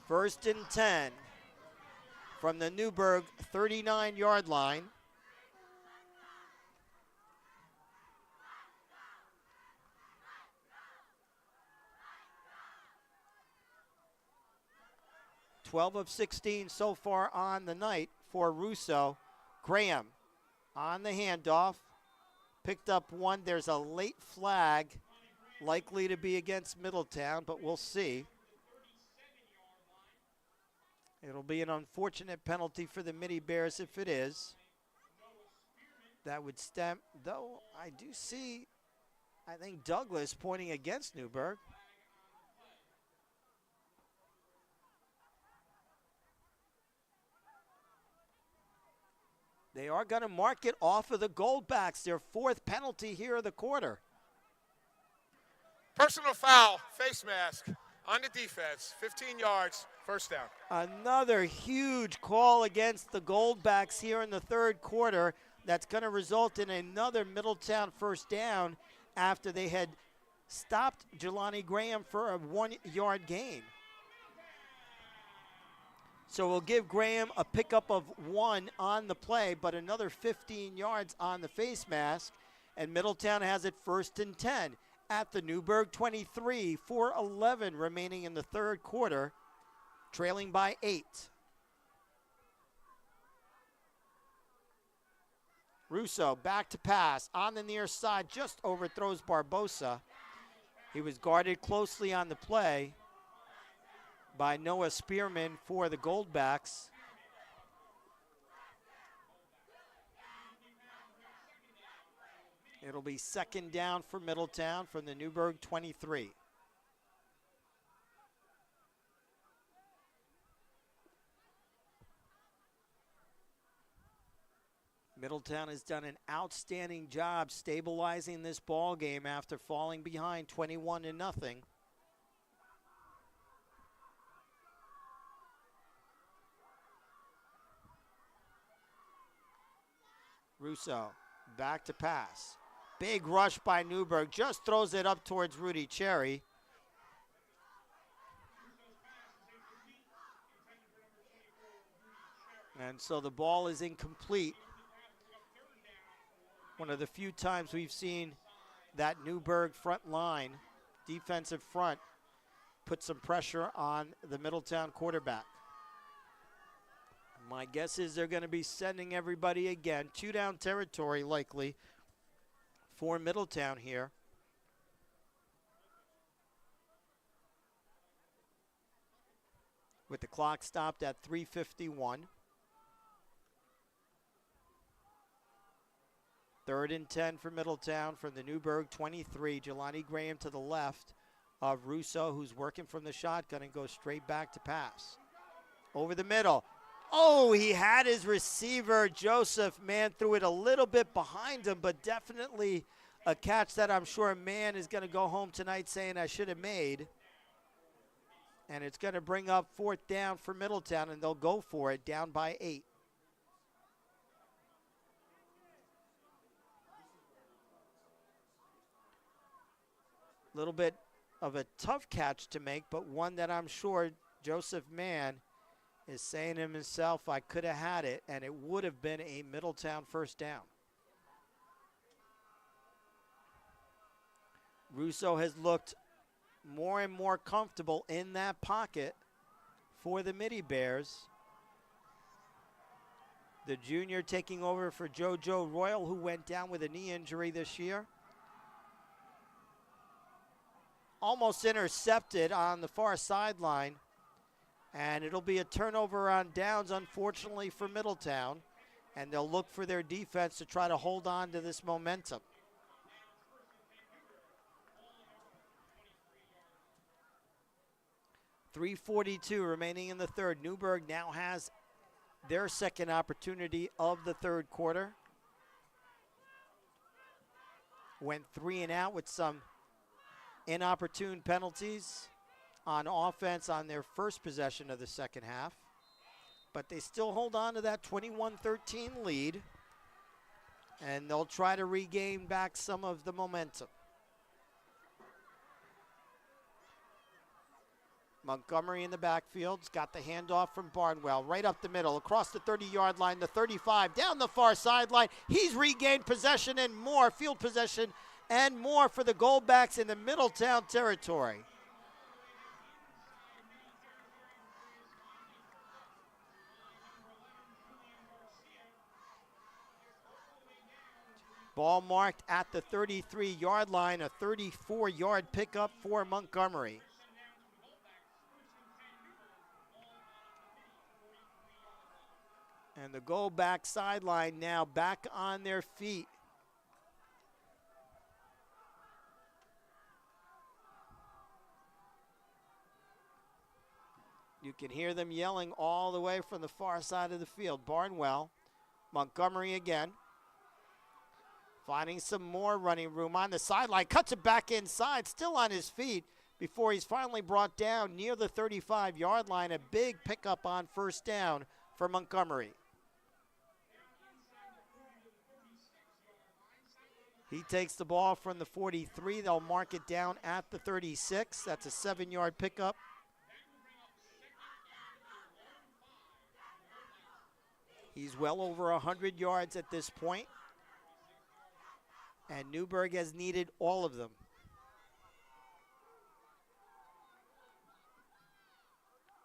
1st and 10 from the Newburgh 39-yard line. Twelve of 16 so far on the night for Russo. Graham on the handoff. Picked up one. There's a late flag likely to be against Middletown, but we'll see. It'll be an unfortunate penalty for the Midi Bears if it is. That would stem, though I do see, I think, Douglas pointing against Newburgh. They are going to mark it off of the Goldbacks, their 4th penalty here of the quarter. Personal foul, face mask on the defense, 15 yards, 1st down. Another huge call against the Goldbacks here in the 3rd quarter. That's going to result in another Middletown 1st down after they had stopped Jelani Graham for a 1-yard gain. So we'll give Graham a pickup of 1 on the play, but another 15 yards on the face mask, and Middletown has it 1st and 10 at the Newburgh 23, 4:11 remaining in the 3rd quarter, trailing by 8. Russo back to pass on the near side, just overthrows Barbosa. He was guarded closely on the play by Noah Spearman for the Goldbacks. It'll be 2nd down for Middletown from the Newburgh 23. Middletown has done an outstanding job stabilizing this ball game after falling behind 21-0. Russo back to pass. Big rush by Newburgh, just throws it up towards Rudy Cherry. And so the ball is incomplete. One of the few times we've seen that Newburgh front line, defensive front, put some pressure on the Middletown quarterback. My guess is they're going to be sending everybody again. 2-down territory likely for Middletown here. With the clock stopped at 3:51. 3rd and 10 for Middletown from the Newburgh 23. Jelani Graham to the left of Russo, who's working from the shotgun and goes straight back to pass. Over the middle. Oh, he had his receiver, Joseph Mann, threw it a little bit behind him, but definitely a catch that I'm sure Mann is going to go home tonight saying I should have made. And it's going to bring up 4th down for Middletown, and they'll go for it, down by 8. Little bit of a tough catch to make, but one that I'm sure Joseph Mann is saying to himself, I could have had it, and it would have been a Middletown 1st down. Russo has looked more and more comfortable in that pocket for the Midi Bears. The junior taking over for JoJo Royal, who went down with a knee injury this year. Almost intercepted on the far sideline. And it'll be a turnover on downs, unfortunately, for Middletown. And they'll look for their defense to try to hold on to this momentum. .342 remaining in the 3rd. Newburgh now has their 2nd opportunity of the 3rd quarter. Went 3 and out with some inopportune penalties on offense on their first possession of the 2nd half. but they still hold on to that 21-13 lead, and they'll try to regain back some of the momentum. Montgomery in the backfield's got the handoff from Barnwell, right up the middle, across the 30-yard line, the 35, down the far sideline. He's regained possession and more, field possession and more for the Goldbacks in the Middletown territory. Ball marked at the 33-yard line, a 34-yard pickup for Montgomery. And the Goldback sideline now back on their feet. You can hear them yelling all the way from the far side of the field. Barnwell, Montgomery again. Finding some more running room on the sideline. Cuts it back inside, still on his feet before he's finally brought down near the 35-yard line. A big pickup on first down for Montgomery. He takes the ball from the 43. They'll mark it down at the 36. That's a 7-yard pickup. He's well over 100 yards at this point. And Newburgh has needed all of them.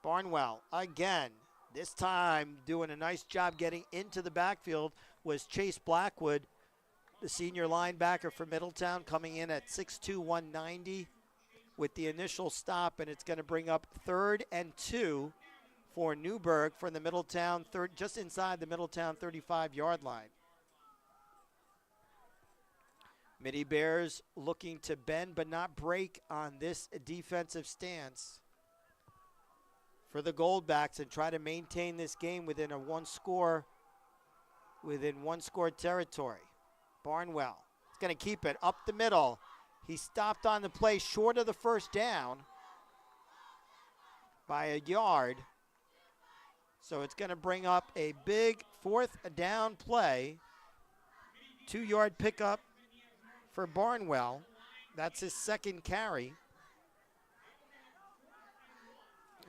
Barnwell again. This time doing a nice job getting into the backfield was Chase Blackwood, the senior linebacker for Middletown, coming in at 6'2", 190 with the initial stop, and it's going to bring up 3rd and 2 for Newburgh from the Middletown, just inside the Middletown 35-yard line. Midi Bears looking to bend but not break on this defensive stance for the Goldbacks and try to maintain this game within one score territory. Barnwell is going to keep it up the middle. He stopped on the play short of the first down by a yard. So it's going to bring up a big 4th down play. 2-yard pickup for Barnwell. That's his 2nd carry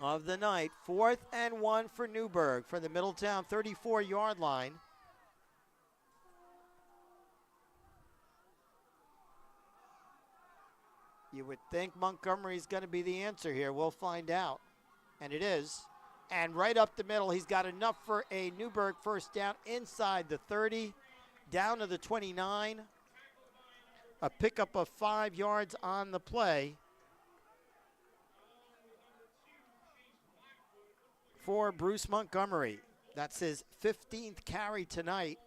of the night. 4th and 1 for Newburgh from the Middletown 34-yard line. You would think Montgomery's going to be the answer here. We'll find out. And it is. And right up the middle, he's got enough for a Newburgh first down inside the 30, down to the 29. A pickup of 5 yards on the play for Bruce Montgomery. That's his 15th carry tonight.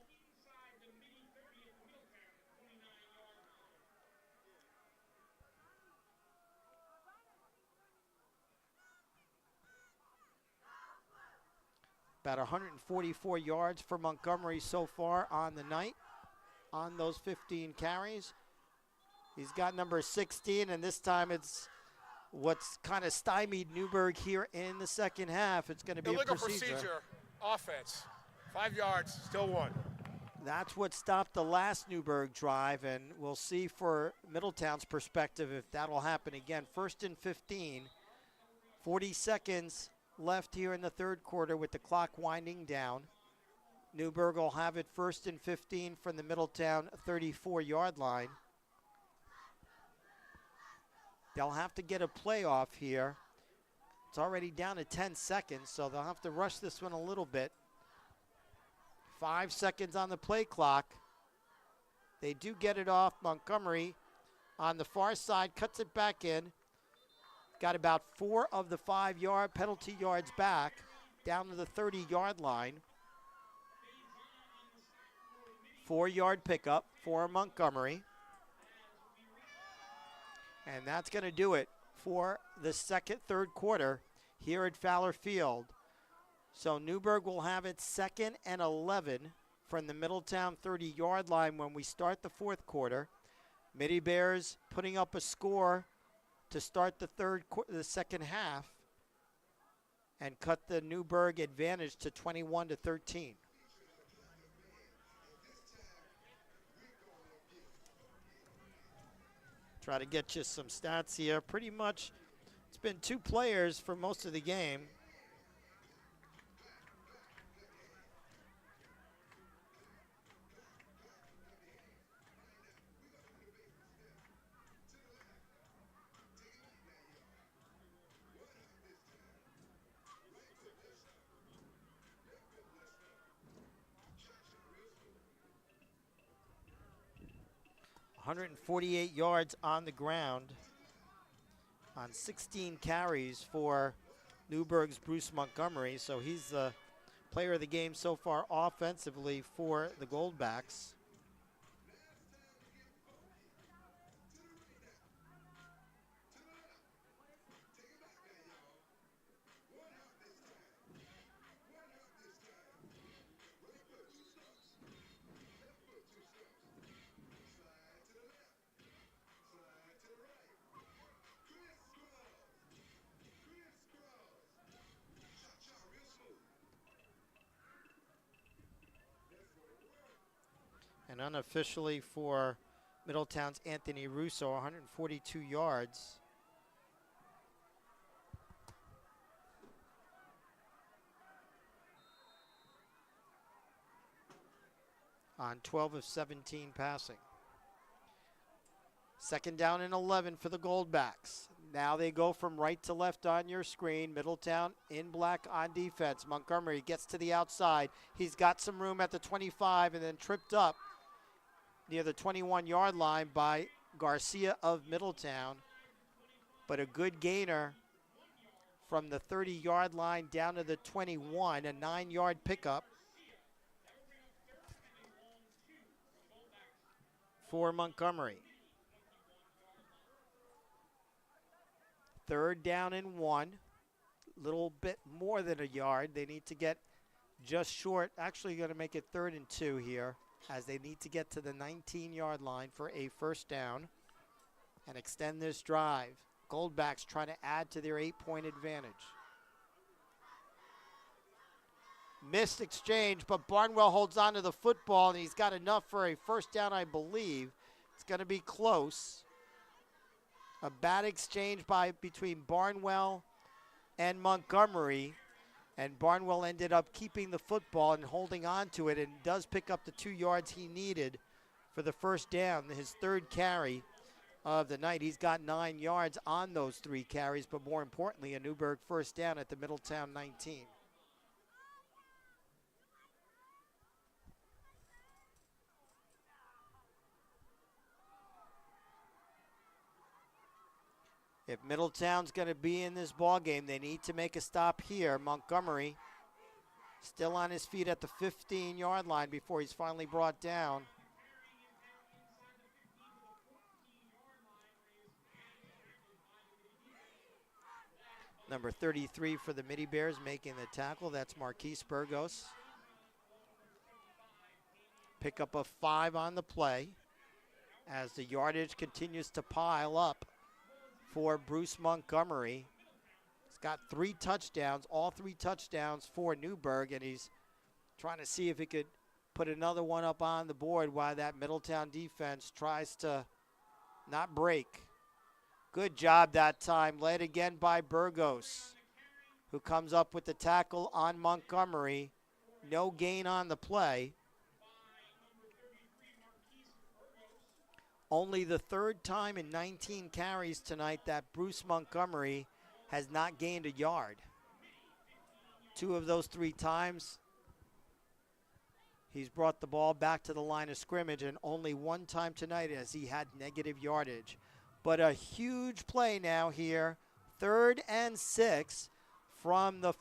About 144 yards for Montgomery so far on the night on those 15 carries. He's got number 16, and this time it's what's kind of stymied Newburgh here in the second half. It's going to be Illegal a procedure. Offense. 5 yards, still 1. That's what stopped the last Newburgh drive, and we'll see for Middletown's perspective if that'll happen again. 1st and 15, 40 seconds left here in the third quarter with the clock winding down. Newburgh will have it 1st and 15 from the Middletown 34-yard line. They'll have to get a playoff here. It's already down to 10 seconds, so they'll have to rush this one a little bit. 5 seconds on the play clock. They do get it off. Montgomery on the far side cuts it back in. Got about 4 of the 5-yard penalty yards back, down to the 30-yard line. 4-yard pickup for Montgomery. And that's going to do it for the third quarter here at Fowler Field. So Newburgh will have it 2nd and 11 from the Middletown 30-yard line when we start the fourth quarter. Midi Bears putting up a score to start the second half. and cut the Newburgh advantage to 21-13. Try to get you some stats here. Pretty much it's been 2 players for most of the game. .148 yards on the ground on 16 carries for Newburgh's Bruce Montgomery. So he's the player of the game so far offensively for the Goldbacks. And unofficially for Middletown's Anthony Russo, 142 yards. On 12 of 17 passing. Second down and 11 for the Goldbacks. Now they go from right to left on your screen. Middletown in black on defense. Montgomery gets to the outside. He's got some room at the 25 and then tripped up near the 21-yard line by Garcia of Middletown. But a good gainer from the 30-yard line down to the 21, a 9-yard pickup for Montgomery. Third down and 1, a little bit more than a yard. They need to get just short. Actually going to make it 3rd and 2 here, as they need to get to the 19-yard line for a first down and extend this drive. Goldbacks trying to add to their 8-point advantage. Missed exchange, but Barnwell holds on to the football, and he's got enough for a first down, I believe. It's going to be close. A bad exchange between Barnwell and Montgomery. And Barnwell ended up keeping the football and holding on to it, and does pick up the 2 yards he needed for the first down, his 3rd carry of the night. He's got 9 yards on those 3 carries, but more importantly, a Newburgh first down at the Middletown 19. If Middletown's going to be in this ball game, they need to make a stop here. Montgomery still on his feet at the 15-yard line before he's finally brought down. Number 33 for the Middy Bears making the tackle. That's Marquise Burgos. Pickup of 5 on the play as the yardage continues to pile up for Bruce Montgomery. He's got 3 touchdowns, all 3 touchdowns for Newburgh, and he's trying to see if he could put another one up on the board while that Middletown defense tries to not break. Good job that time, led again by Burgos, who comes up with the tackle on Montgomery. No gain on the play. Only the 3rd time in 19 carries tonight that Bruce Montgomery has not gained a yard. 2 of those 3 times, he's brought the ball back to the line of scrimmage, and only 1 time tonight as he had negative yardage. But a huge play now here, 3rd and 6 from the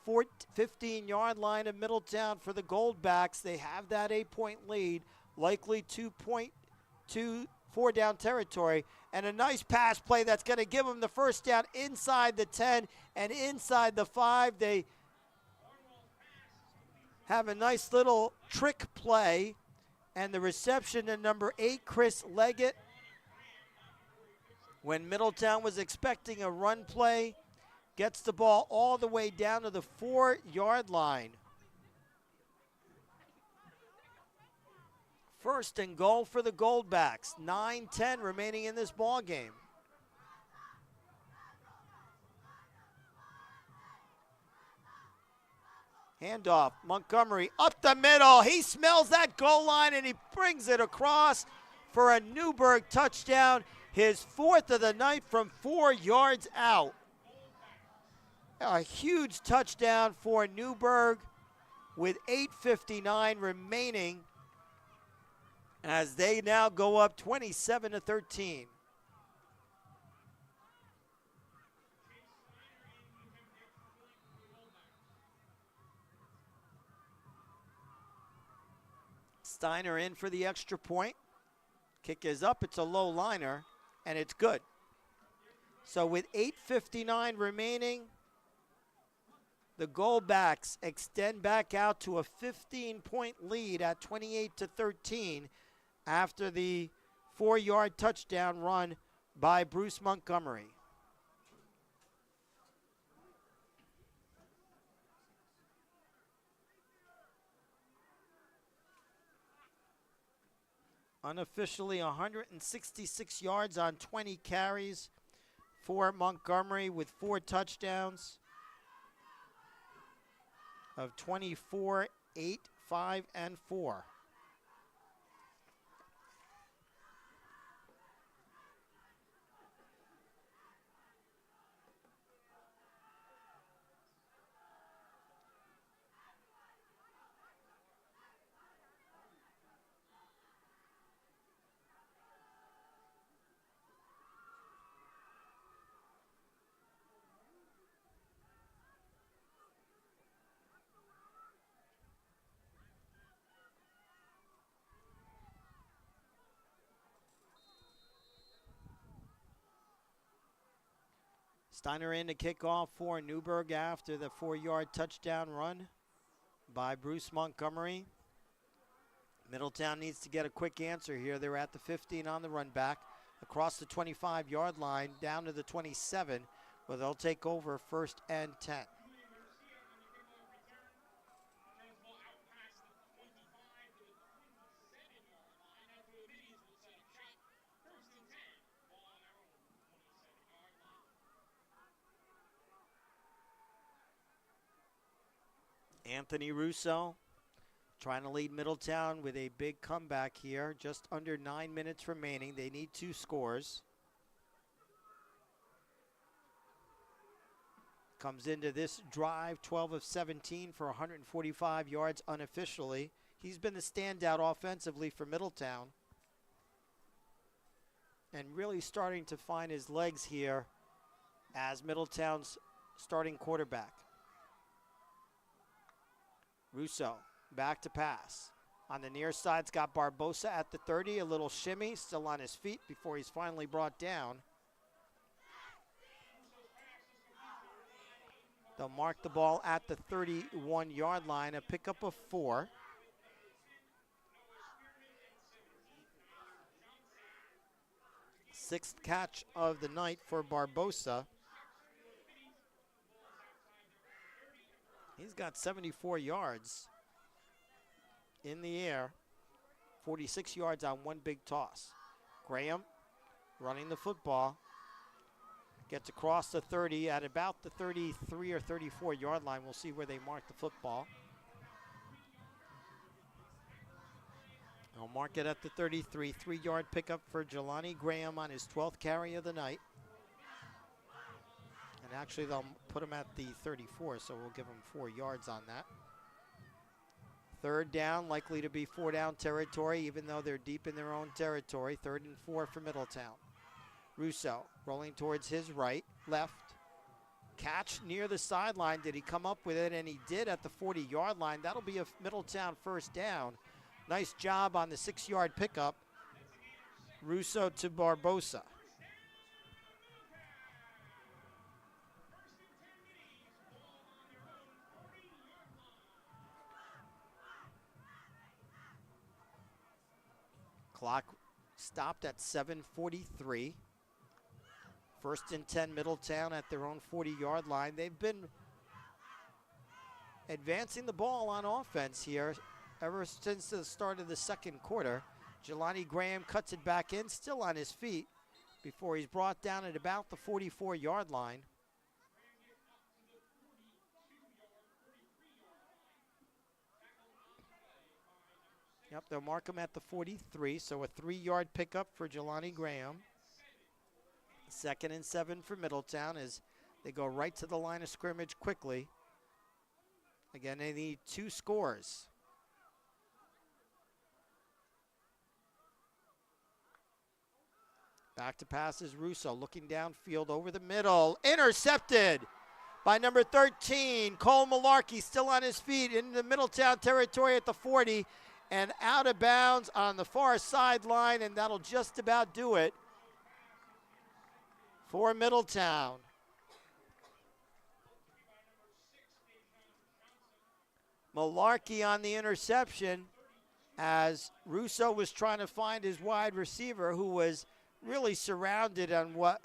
15-yard line of Middletown for the Goldbacks. They have that 8-point lead, likely 4 down territory, and a nice pass play that's going to give them the first down inside the 10 and inside the 5. They have a nice little trick play, and the reception to number 8, Chris Leggett. When Middletown was expecting a run play, Gets the ball all the way down to the 4-yard line. First and goal for the Goldbacks. 9:10 remaining in this ball game. Handoff, Montgomery up the middle. He smells that goal line and he brings it across for a Newburgh touchdown. His 4th of the night from 4 yards out. A huge touchdown for Newburgh with 8:59 remaining as they now go up 27-13. Steiner in for the extra point. Kick is up, it's a low liner, and it's good. So with 8:59 remaining, the Goldbacks extend back out to a 15-point lead at 28-13 after the 4-yard touchdown run by Bruce Montgomery. Unofficially 166 yards on 20 carries for Montgomery with 4 touchdowns of 24, 8, 5, and 4. Steiner in to kick off for Newburgh after the 4-yard touchdown run by Bruce Montgomery. Middletown needs to get a quick answer here. They're at the 15 on the run back, across the 25-yard line, down to the 27, where they'll take over 1st and 10. Anthony Russo trying to lead Middletown with a big comeback here. Just under 9 minutes remaining. They need 2 scores. Comes into this drive 12 of 17 for 145 yards unofficially. He's been the standout offensively for Middletown. And really starting to find his legs here as Middletown's starting quarterback. Russo back to pass. On the near side's got Barbosa at the 30. A little shimmy, still on his feet before he's finally brought down. They'll mark the ball at the 31-yard line, a pickup of 4. Sixth catch of the night for Barbosa. He's got 74 yards in the air, 46 yards on 1 big toss. Graham running the football, gets across the 30 at about the 33 or 34-yard line. We'll see where they mark the football. They'll mark it at the 33, 3-yard pickup for Jelani Graham on his 12th carry of the night. And actually, they'll put him at the 34, so we'll give him 4 yards on that. 3rd down, likely to be 4-down territory, even though they're deep in their own territory. 3rd and 4 for Middletown. Russo rolling towards his right, left. Catch near the sideline. Did he come up with it? And he did at the 40-yard line. That'll be a Middletown 1st down. Nice job on the 6-yard pickup. Russo to Barbosa. Clock stopped at 7:43. First and 10, Middletown at their own 40-yard line. They've been advancing the ball on offense here ever since the start of the second quarter. Jelani Graham cuts it back in, still on his feet, before he's brought down at about the 44-yard line. Yep, they'll mark him at the 43, so a 3-yard pickup for Jelani Graham. 2nd and 7 for Middletown as they go right to the line of scrimmage quickly. Again, they need 2 scores. Back to pass is Russo, looking downfield over the middle. Intercepted by number 13, Cole Malarkey, still on his feet in the Middletown territory at the 40 and out of bounds on the far sideline, and that'll just about do it for Middletown. Malarkey on the interception as Russo was trying to find his wide receiver, who was really surrounded on what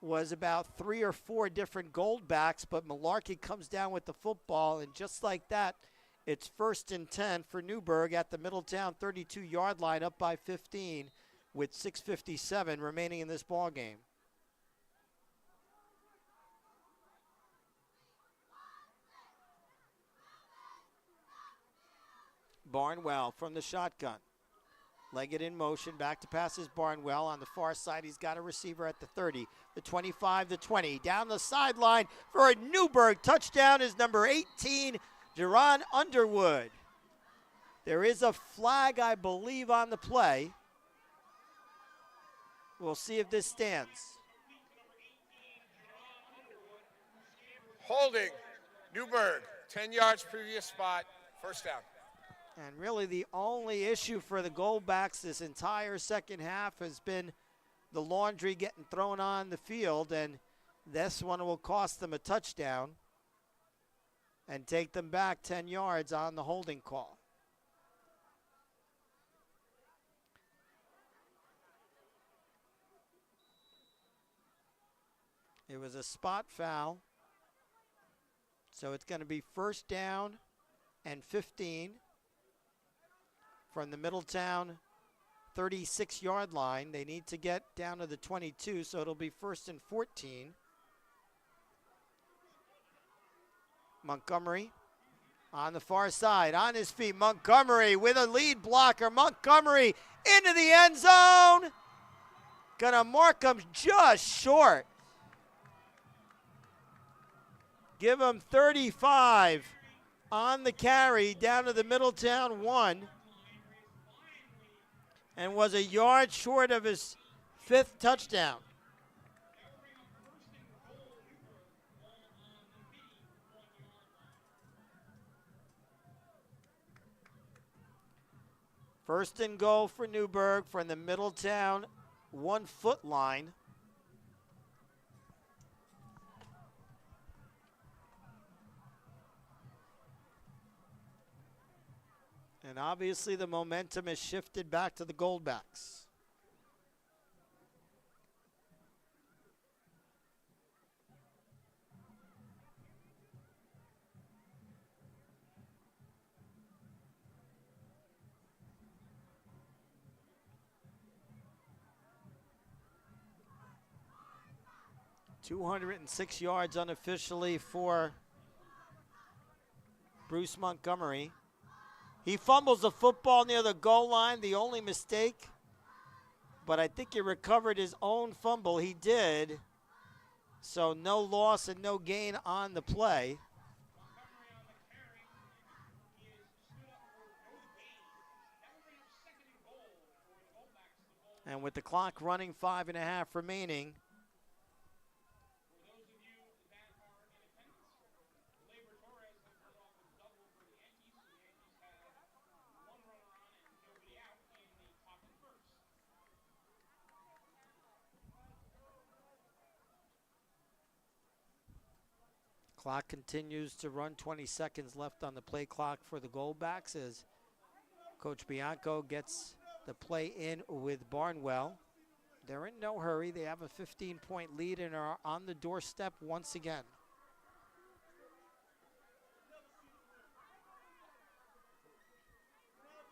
was about 3 or 4 different Goldbacks, but Malarkey comes down with the football, and just like that, it's 1st and 10 for Newburgh at the Middletown 32-yard line, up by 15 with 6:57 remaining in this ball game. Barnwell from the shotgun. Leggett in motion, back to pass is Barnwell. On the far side, he's got a receiver at the 30, the 25, the 20. Down the sideline for a Newburgh touchdown is number 18, Jerron Underwood. There is a flag, I believe, on the play. We'll see if this stands. Holding, Newburgh, 10 yards previous spot, first down. And really the only issue for the Goldbacks this entire second half has been the laundry getting thrown on the field, and this one will cost them a touchdown and take them back 10 yards on the holding call. It was a spot foul, so it's going to be 1st down and 15. From the Middletown 36-yard line. They need to get down to the 22, so it'll be 1st and 14. Montgomery on the far side, on his feet. Montgomery with a lead blocker. Montgomery into the end zone. Gonna mark him just short. Give him 35 on the carry down to the Middletown 1. And was a yard short of his 5th touchdown. First and goal for Newburgh from the Middletown 1-foot line. And obviously the momentum has shifted back to the Goldbacks. .206 yards unofficially for Bruce Montgomery. He fumbles the football near the goal line, the only mistake. But I think he recovered his own fumble. He did. So no loss and no gain on the play. And with the clock running 5.5 remaining, clock continues to run, 20 seconds left on the play clock for the Goldbacks as Coach Bianco gets the play in with Barnwell. They're in no hurry. They have a 15-point lead and are on the doorstep once again.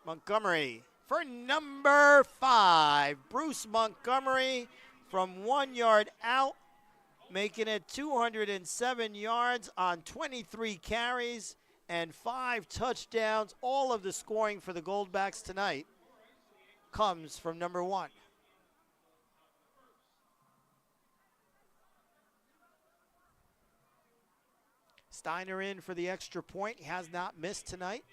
Montgomery for number 5. Bruce Montgomery from 1 yard out, making it 207 yards on 23 carries and 5 touchdowns. All of the scoring for the Goldbacks tonight comes from number 1. Steiner in for the extra point. He has not missed tonight.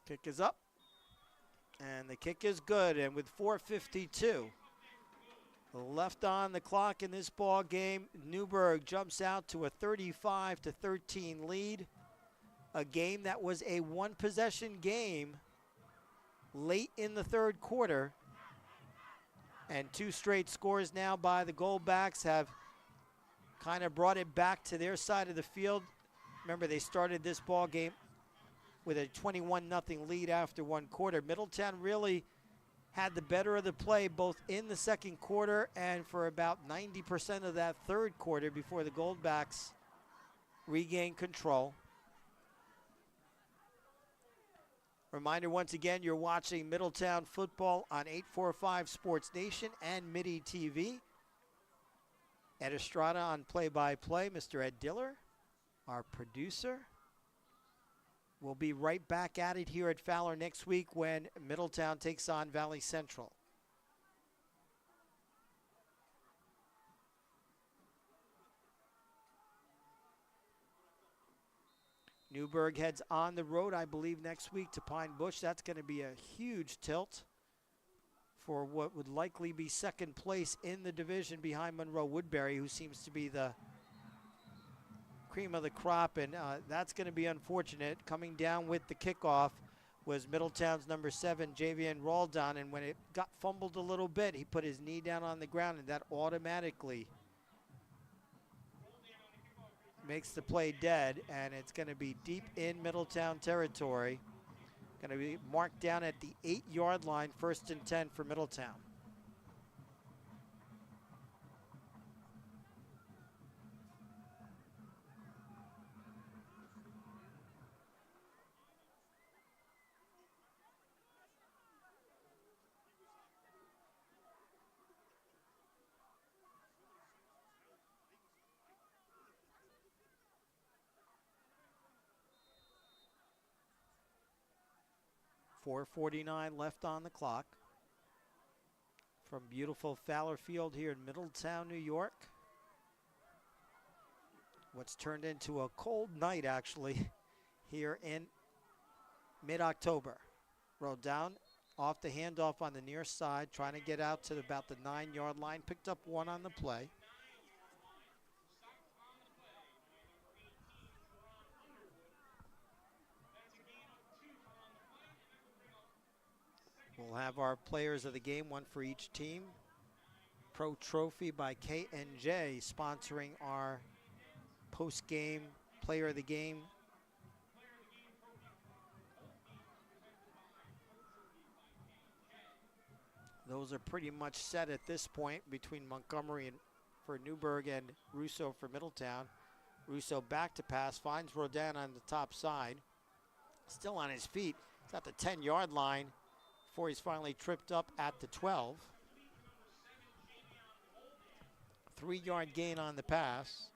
Kick is up. And the kick is good. And with 4:52 left on the clock in this ball game, Newburgh jumps out to a 35-13 lead. A game that was a one-possession game late in the third quarter. And 2 straight scores now by the Goldbacks have kind of brought it back to their side of the field. Remember, they started this ball game with a 21-0 lead after 1 quarter. Middletown really had the better of the play both in the second quarter and for about 90% of that third quarter before the Goldbacks regained control. Reminder once again, you're watching Middletown football on 845 Sports Nation and Midi TV. Ed Estrada on play-by-play, Mr. Ed Diller, our producer. We'll be right back at it here at Fowler next week when Middletown takes on Valley Central. Newburgh heads on the road, I believe, next week to Pine Bush. That's going to be a huge tilt for what would likely be second place in the division behind Monroe Woodbury, who seems to be the cream of the crop, and that's going to be unfortunate. Coming down with the kickoff was Middletown's number 7, Javian Roldan, and when it got fumbled a little bit, he put his knee down on the ground, and that automatically makes the play dead, and it's going to be deep in Middletown territory. Going to be marked down at the 8-yard line, 1st and 10 for Middletown. .449 left on the clock from beautiful Fowler Field here in Middletown, New York. What's turned into a cold night, actually, here in mid-October. Rolled down off the handoff on the near side, trying to get out to about the 9-yard line. Picked up 1 on the play. We'll have our players of the game, 1 for each team. Pro Trophy by K&J sponsoring our post-game player of the game. Those are pretty much set at this point between Montgomery and for Newburgh and Russo for Middletown. Russo back to pass, finds Rodan on the top side. Still on his feet. He's at the 10-yard line before he's finally tripped up at the 12. 3-yard gain on the pass.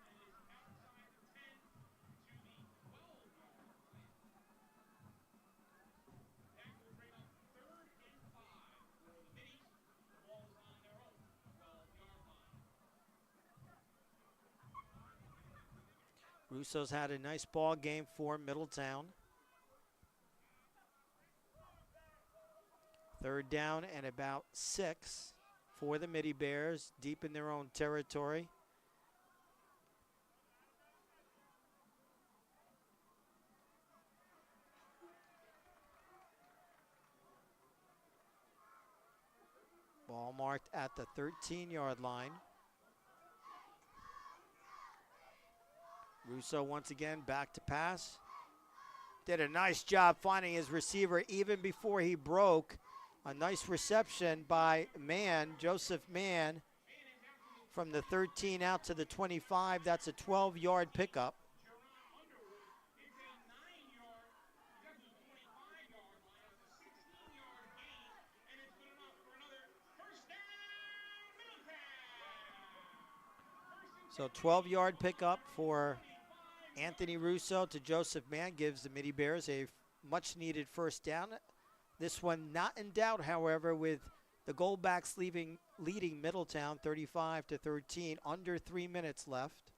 Russo's had a nice ball game for Middletown. 3rd down and about 6 for the Midi Bears, deep in their own territory. Ball marked at the 13-yard line. Russo once again back to pass. Did a nice job finding his receiver even before he broke. A nice reception by Joseph Mann, from the 13 out to the 25. That's a 12-yard pickup. So 12-yard pickup for Anthony Russo to Joseph Mann gives the Middie Bears a much-needed first down. This one not in doubt, however, with the Goldbacks leading Middletown 35-13, under 3 minutes left.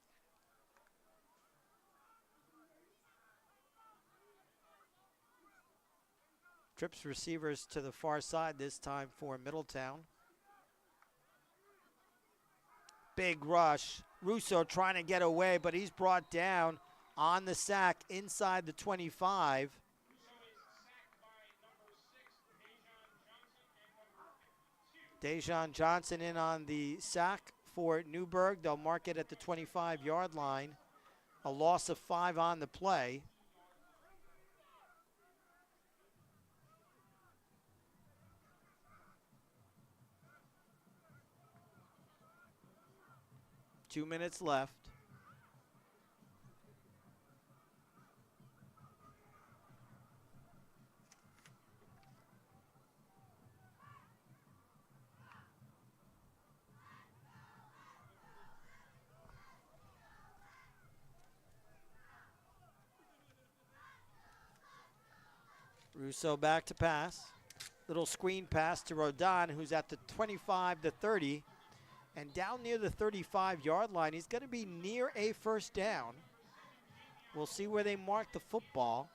Trips receivers to the far side this time for Middletown. Big rush. Russo trying to get away, but he's brought down on the sack inside the 25. Dejon Johnson in on the sack for Newburgh. They'll mark it at the 25-yard line. A loss of 5 on the play. Two minutes left. Russo back to pass. Little screen pass to Rodon, who's at the 25 to 30. And down near the 35-yard line, he's going to be near a first down. We'll see where they mark the football.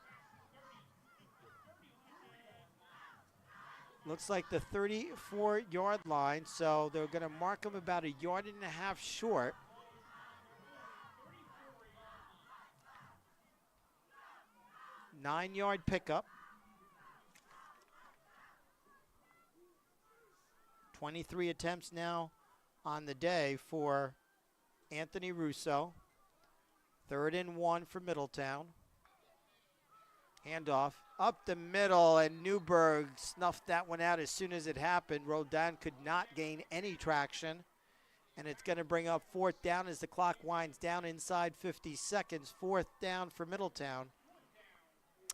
Looks like the 34-yard line, so they're going to mark him about 1.5 yards short. Nine-yard pickup. 23 attempts now on the day for Anthony Russo. 3rd and 1 for Middletown. Handoff up the middle, and Newburgh snuffed that one out as soon as it happened. Rodon could not gain any traction, and it's going to bring up 4th down as the clock winds down inside 50 seconds. 4th down for Middletown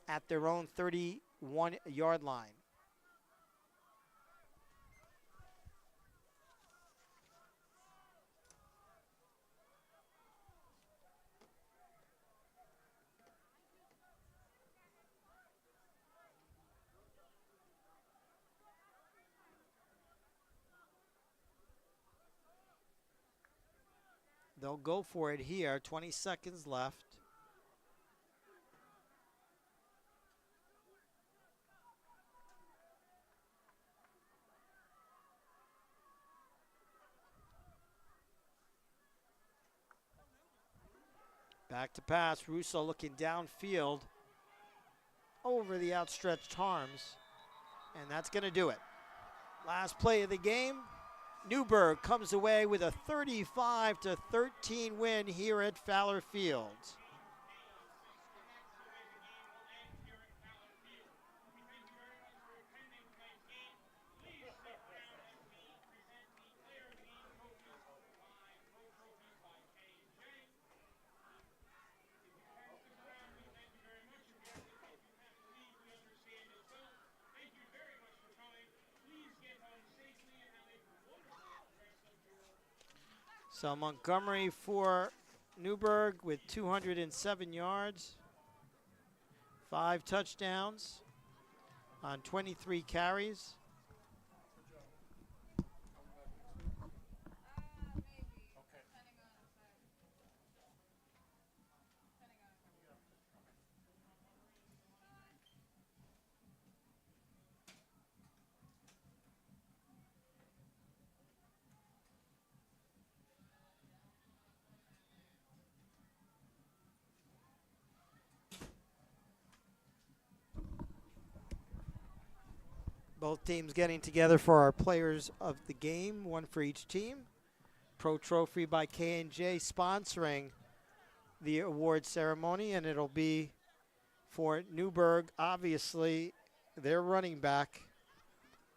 at their own 31-yard line. They'll go for it here. 20 seconds left. Back to pass. Russo looking downfield over the outstretched arms. And that's going to do it. Last play of the game. Newburgh comes away with a 35-13 win here at Fowler Field. So Montgomery for Newburgh with 207 yards, 5 touchdowns on 23 carries. Both teams getting together for our players of the game, one for each team. Pro Trophy by K&J sponsoring the award ceremony, and it'll be for Newburgh, obviously, their running back,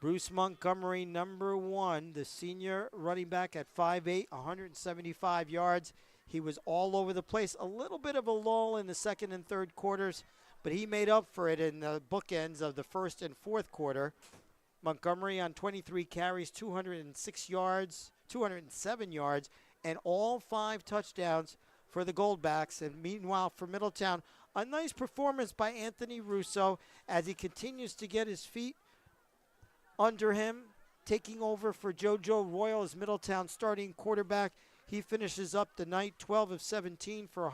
Bruce Montgomery, number 1, the senior running back at 5'8", 175 yards. He was all over the place. A little bit of a lull in the second and third quarters, but he made up for it in the bookends of the first and fourth quarter. Montgomery on 23 carries, 206 yards, 207 yards, and all 5 touchdowns for the Goldbacks. And meanwhile, for Middletown, a nice performance by Anthony Russo as he continues to get his feet under him, taking over for JoJo Royal as Middletown starting quarterback. He finishes up the night 12 of 17 for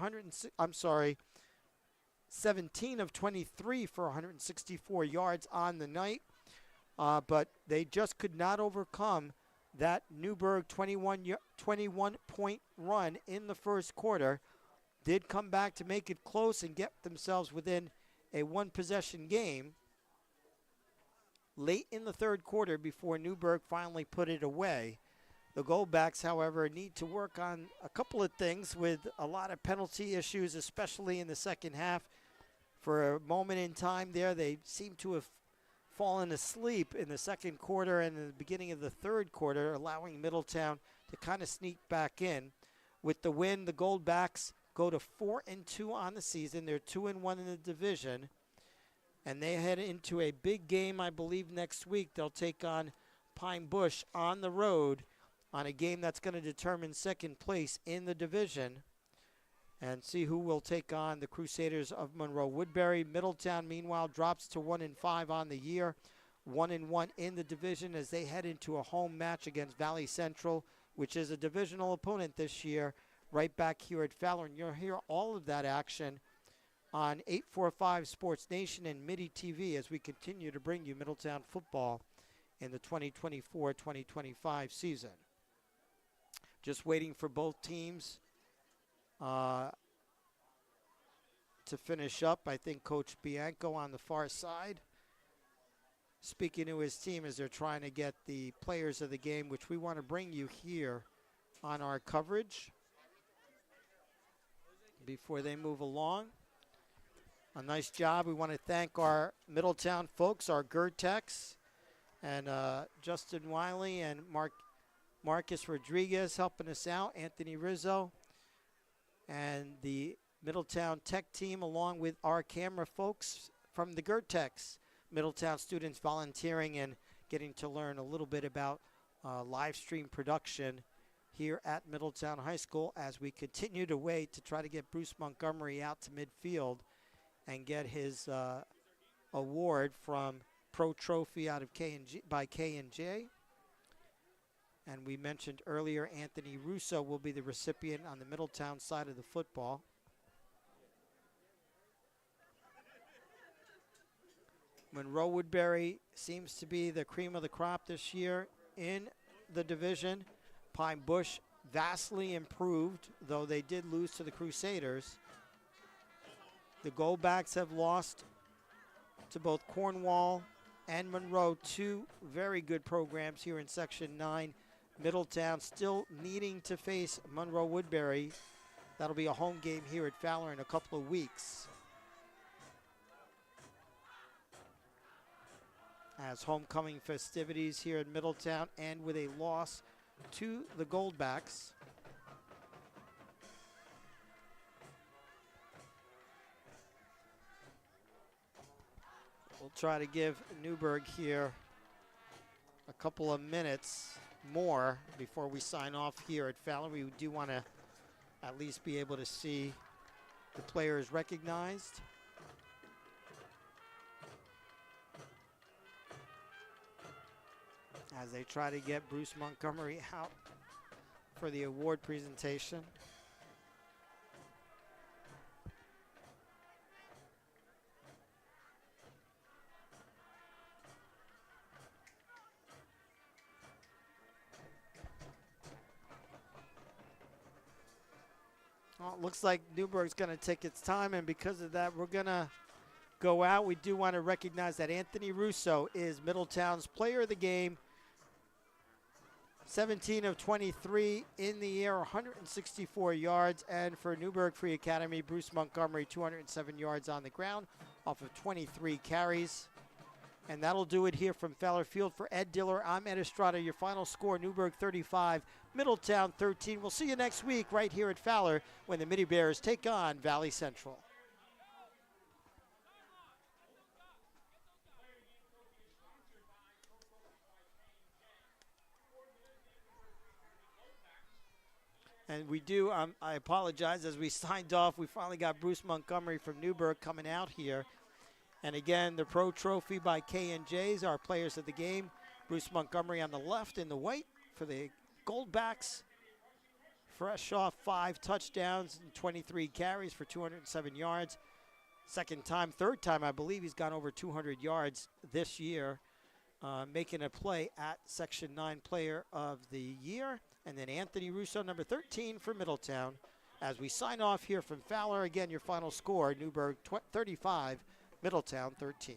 17 of 23 for 164 yards on the night. But they just could not overcome that Newburgh 21-point run in the first quarter. Did come back to make it close and get themselves within a one-possession game late in the third quarter before Newburgh finally put it away. The Goldbacks, however, need to work on a couple of things with a lot of penalty issues, especially in the second half. For a moment in time there, they seem to have fallen asleep in the second quarter and in the beginning of the third quarter, allowing Middletown to kind of sneak back in. With the win, the Goldbacks go to 4-2 on the season. They're 2-1 in the division. And they head into a big game, I believe, next week. They'll take on Pine Bush on the road on a game that's going to determine second place in the division and see who will take on the Crusaders of Monroe Woodbury. Middletown, meanwhile, drops to 1-5 on the year, 1-1 in the division as they head into a home match against Valley Central, which is a divisional opponent this year, right back here at Fowler. And you'll hear all of that action on 845 Sports Nation and Midi TV as we continue to bring you Middletown football in the 2024-2025 season. Just waiting for both teams to finish up. I think Coach Bianco on the far side speaking to his team as they're trying to get the players of the game, which we want to bring you here on our coverage before they move along. A nice job. We want to thank our Middletown folks, our Gertex, and Justin Wiley and Marcus Rodriguez helping us out, Anthony Rizzo, and the Middletown Tech team, along with our camera folks from the Gertex. Middletown students volunteering and getting to learn a little bit about live stream production here at Middletown High School as we continue to wait to try to get Bruce Montgomery out to midfield and get his award from Pro Trophy out of K&J. And we mentioned earlier Anthony Russo will be the recipient on the Middletown side of the football. Monroe Woodbury seems to be the cream of the crop this year in the division. Pine Bush vastly improved, though they did lose to the Crusaders. The Goldbacks have lost to both Cornwall and Monroe, two very good programs here in Section 9. Middletown still needing to face Monroe Woodbury. That'll be a home game here at Fowler in a couple of weeks. As homecoming festivities here in Middletown and with a loss to the Goldbacks. We'll try to give Newburgh here a couple of minutes more before we sign off here at Fowler. We do want to at least be able to see the players recognized. As they try to get Bruce Montgomery out for the award presentation. Well, it looks like Newburgh's going to take its time, and because of that, we're going to go out. We do want to recognize that Anthony Russo is Middletown's player of the game. 17 of 23 in the air, 164 yards. And for Newburgh Free Academy, Bruce Montgomery, 207 yards on the ground off of 23 carries. And that'll do it here from Fowler Field. For Ed Diller, I'm Ed Estrada. Your final score, Newburgh 35, Middletown 13. We'll see you next week right here at Fowler when the Middie Bears take on Valley Central. And we do, I apologize, as we signed off, we finally got Bruce Montgomery from Newburgh coming out here. And again, the Pro Trophy by K&J's, our players of the game. Bruce Montgomery on the left in the white for the Goldbacks. Fresh off 5 touchdowns and 23 carries for 207 yards. Third time, I believe he's gone over 200 yards this year. Making a play at Section 9 Player of the Year. And then Anthony Russo, number 13 for Middletown. As we sign off here from Fowler, again, your final score, Newburgh 35, Middletown 13.